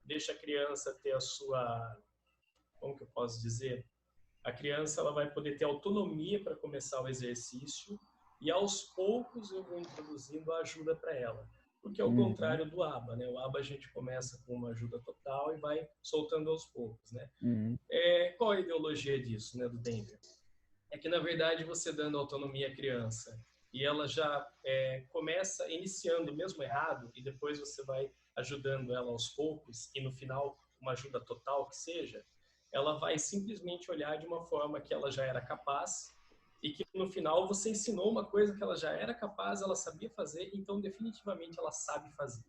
deixa a criança ter a sua, como que eu posso dizer? A criança ela vai poder ter autonomia para começar o exercício e aos poucos eu vou introduzindo a ajuda para ela. Porque é o contrário do ABA, né? O ABA a gente começa com uma ajuda total e vai soltando aos poucos, né? Qual a ideologia disso, né, do Denver? É que, na verdade, você dando autonomia à criança e ela já começa iniciando mesmo errado e depois você vai ajudando ela aos poucos e, no final, uma ajuda total que seja, ela vai simplesmente olhar de uma forma que ela já era capaz e que, no final, você ensinou uma coisa que ela já era capaz, ela sabia fazer, então, definitivamente, ela sabe fazer,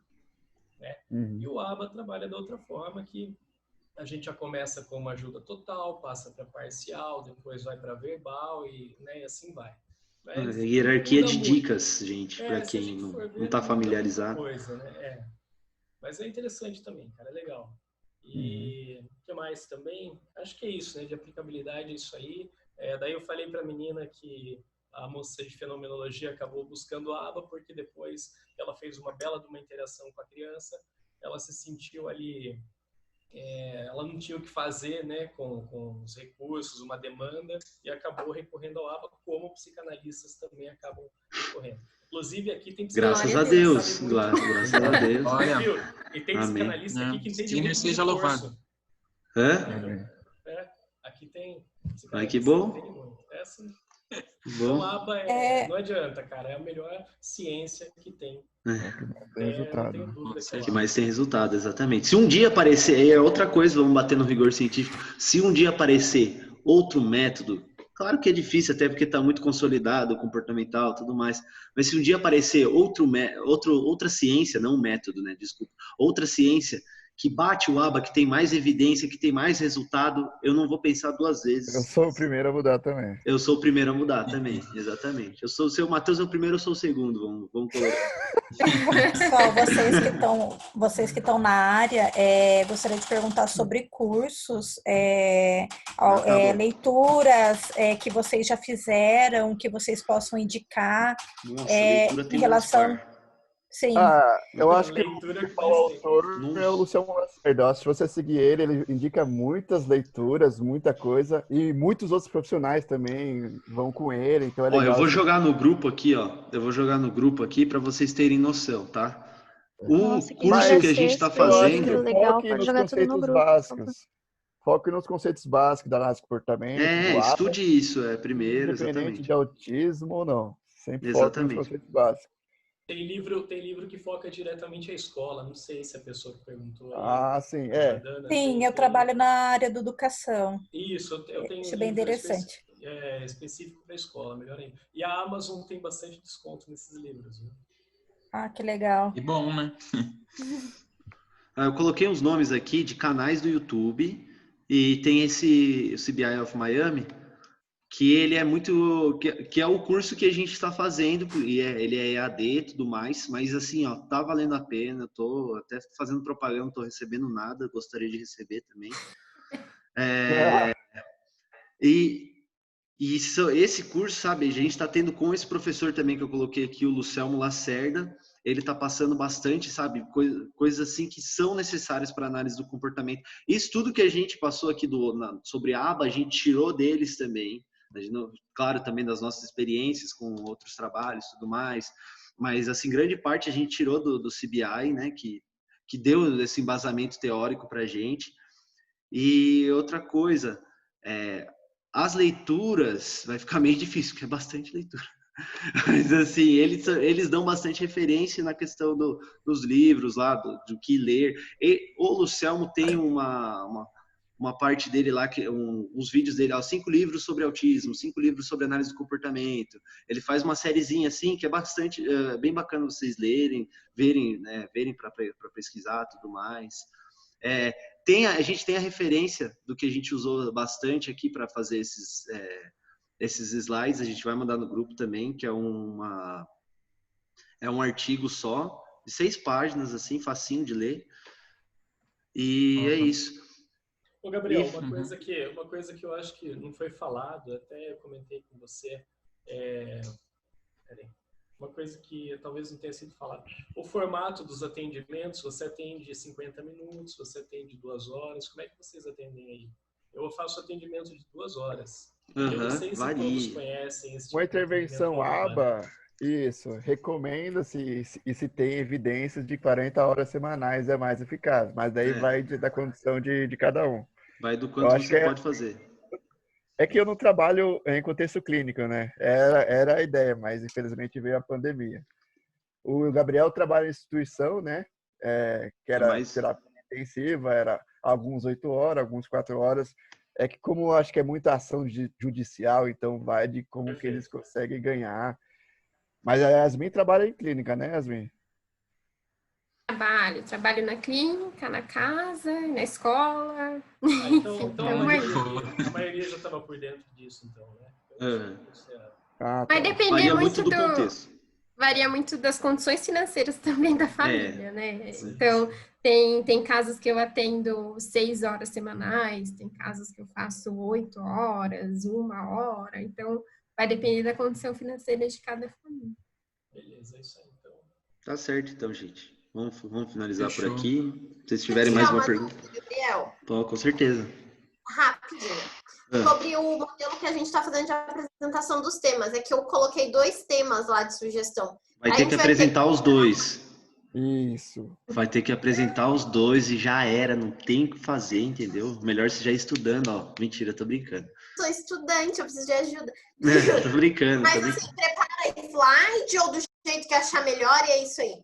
né? E o ABA trabalha da outra forma, que a gente já começa com uma ajuda total, passa para parcial, depois vai para verbal e, né, e assim vai. Hierarquia de dicas, gente, para quem não está familiarizado. Coisa, né? Mas é interessante também, cara, é legal. E o que mais também? Acho que é isso, né? De aplicabilidade, é isso aí. Daí eu falei para a menina que a moça de fenomenologia acabou buscando a ABA porque depois ela fez uma bela de uma interação com a criança, ela se sentiu ali... ela não tinha o que fazer, né, com os recursos, uma demanda, e acabou recorrendo ao ABA, como psicanalistas também acabam recorrendo. Inclusive, aqui tem psicanalista... Graças a Deus, graças a Deus. Olha, e tem psicanalista aqui que entende muito seja louvado. Aqui tem psicanalista. Ai, que bom. Então, a ABA não adianta, cara, é a melhor ciência que tem. Que mais tem resultado, exatamente. Se um dia aparecer, outra coisa, vamos bater no rigor científico, se um dia aparecer outro método, claro que é difícil, até porque está muito consolidado, comportamental, tudo mais, mas se um dia aparecer outra ciência, não um método, né, desculpa, outra ciência que bate o ABA, que tem mais evidência, que tem mais resultado, eu não vou pensar duas vezes. Eu sou o primeiro a mudar também. Eu sou o primeiro a mudar também, exatamente. Eu sou o seu Matheus, é o primeiro, eu sou o segundo. Vamos colocar. Pessoal, vocês que estão na área, gostaria de perguntar sobre cursos, leituras que vocês já fizeram, que vocês possam indicar. Nossa, leitura tem em relação... Sim. Eu acho que o autor é o Luciano Lacerda. Se você seguir ele indica muitas leituras, muita coisa, e muitos outros profissionais também vão com ele, então é legal. Eu vou jogar no grupo aqui, Eu vou jogar no grupo aqui para vocês terem noção, tá? Nossa, o curso que a gente está fazendo... Legal, pode jogar tudo no grupo. Básicos. Foque nos conceitos básicos da análise de comportamento. Estude isso, primeiro, independente de autismo ou não. Sempre exatamente. Foque nos conceitos básicos. Tem livro que foca diretamente à escola. Não sei se a pessoa que perguntou. Sim, Jordana, sim, eu trabalho na área da educação. Isso, eu tenho Acho bem interessante. Específico para a escola, melhor ainda. E a Amazon tem bastante desconto nesses livros. Viu? Que legal. E bom, né? Eu coloquei uns nomes aqui de canais do YouTube e tem esse CBI of Miami, que ele é muito, que é o curso que a gente está fazendo, e ele é EAD e tudo mais, mas assim, tá valendo a pena, eu tô até fazendo propaganda, não tô recebendo nada, gostaria de receber também. Esse curso, sabe, a gente está tendo com esse professor também que eu coloquei aqui, o Luciano Lacerda, ele está passando bastante, sabe, coisas assim que são necessárias para análise do comportamento. Isso tudo que a gente passou aqui sobre a aba, a gente tirou deles também. Claro, também das nossas experiências com outros trabalhos e tudo mais, mas assim, grande parte a gente tirou do CBI, né, que deu esse embasamento teórico para a gente. E outra coisa, as leituras, vai ficar meio difícil, porque é bastante leitura, mas assim, eles dão bastante referência na questão dos livros lá, do que ler. O Luciano tem uma parte dele lá, uns vídeos dele, 5 livros sobre autismo, 5 livros sobre análise do comportamento. Ele faz uma sériezinha assim, que é bastante, bem bacana vocês lerem, verem para pesquisar e tudo mais. A gente tem a referência do que a gente usou bastante aqui para fazer esses slides, a gente vai mandar no grupo também, que é um artigo só, de 6 páginas, assim, facinho de ler. E é isso. Ô, Gabriel, uma coisa que eu acho que não foi falado, até eu comentei com você, uma coisa que talvez não tenha sido falado. O formato dos atendimentos, você atende 50 minutos, você atende 2 horas, como é que vocês atendem aí? Eu faço atendimento de 2 horas. Eu não sei se todos conhecem esse tipo uma intervenção aba, isso, recomenda-se e se tem evidências de 40 horas semanais é mais eficaz, mas daí vai da condição de cada um. Vai do quanto você pode fazer. É que eu não trabalho em contexto clínico, né? Era a ideia, mas infelizmente veio a pandemia. O Gabriel trabalha em instituição, né? Que era terapia intensiva, era alguns 8 horas, alguns 4 horas. É que como eu acho que é muita ação judicial, então vai de como que eles conseguem ganhar. Mas a Yasmin trabalha em clínica, né, Yasmin? Trabalho na clínica, na casa, na escola. Então a maioria já estava por dentro disso, então, né? Vai depender varia muito do contexto. Varia muito das condições financeiras também da família, né? Então, tem casos que eu atendo 6 horas semanais, tem casos que eu faço 8 horas, 1 hora. Então, vai depender da condição financeira de cada família. Beleza, é isso aí, então. Tá certo, então, gente. Vamos finalizar por aqui. Se vocês tiverem mais uma pergunta. Gabriel? Com certeza. Rapidinho. Sobre o modelo que a gente está fazendo de apresentação dos temas. É que eu coloquei 2 temas lá de sugestão. Vai ter que apresentar os 2. Isso. Vai ter que apresentar os 2 e já era. Não tem o que fazer, entendeu? Melhor você já ir estudando, ó. Mentira, tô brincando. Sou estudante, eu preciso de ajuda. Tô brincando. Mas assim, prepara slide ou do jeito que achar melhor e é isso aí.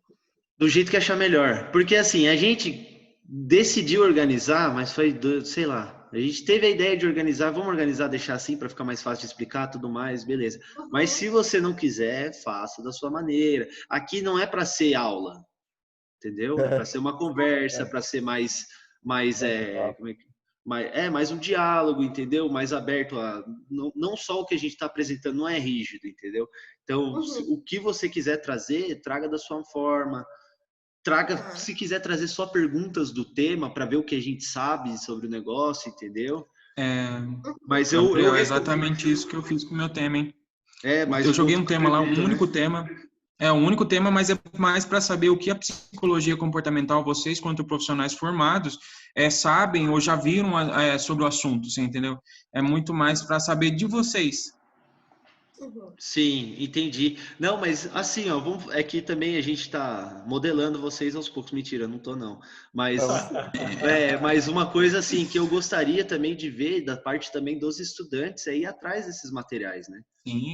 Do jeito que achar melhor. Porque assim, a gente decidiu organizar, mas foi, sei lá, a gente teve a ideia de organizar, vamos organizar, deixar assim para ficar mais fácil de explicar, tudo mais, beleza. Mas se você não quiser, faça da sua maneira. Aqui não é para ser aula, entendeu? É para ser uma conversa, para ser mais um diálogo, entendeu? Mais aberto a não só o que a gente está apresentando não é rígido, entendeu? Então, o que você quiser trazer, traga da sua forma. Se quiser trazer só perguntas do tema para ver o que a gente sabe sobre o negócio, entendeu? Mas é exatamente isso que eu fiz com o meu tema, hein? Mas eu joguei um tema lá, um único tema, É o único tema, mas é mais para saber o que a psicologia comportamental, vocês, quanto profissionais formados, sabem ou já viram sobre o assunto, você entendeu? É muito mais para saber de vocês. Sim, entendi. Não, mas assim, ó, é que também a gente está modelando vocês aos poucos. Mentira, não tô não. Mas mas uma coisa assim que eu gostaria também de ver da parte também dos estudantes é ir atrás desses materiais, né?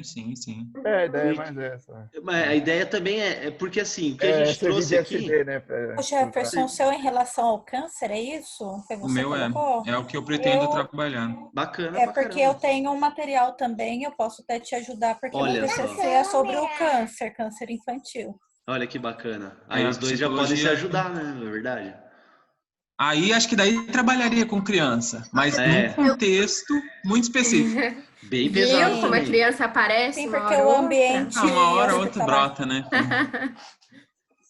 Sim. A ideia é mais essa. Mas a ideia também é porque assim, o que a gente trouxe aqui... né, Jefferson, o seu em relação ao câncer, é isso? Que você o meu colocou? é o que eu pretendo trabalhar. Bacana. Porque eu tenho um material também, eu posso até te ajudar, porque o meu TCC é sobre o câncer infantil. Olha que bacana. Aí os dois já podem se ajudar, né? Não é verdade? Aí acho que daí trabalharia com criança, mas num contexto muito específico. Bem pesado. Como a criança aparece? Sim, porque o ambiente. Uma hora outra brota, né?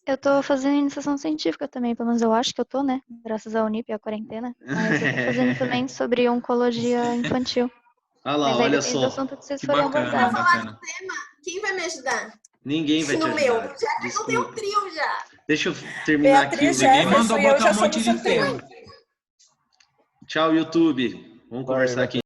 Eu tô fazendo iniciação científica também, pelo menos eu acho que eu tô, né? Graças à Unip e à quarentena. Mas eu tô fazendo também sobre oncologia infantil. Ah lá, olha só. Esse assunto que vocês forem abordar. Pra falar do tema, quem vai me ajudar? Ninguém vai te ajudar. No meu. Já eu tenho um trio já. Deixa eu terminar Beatriz, aqui. Ninguém mandou botar um monte de tempo. Tchau, YouTube. Vamos conversar aqui.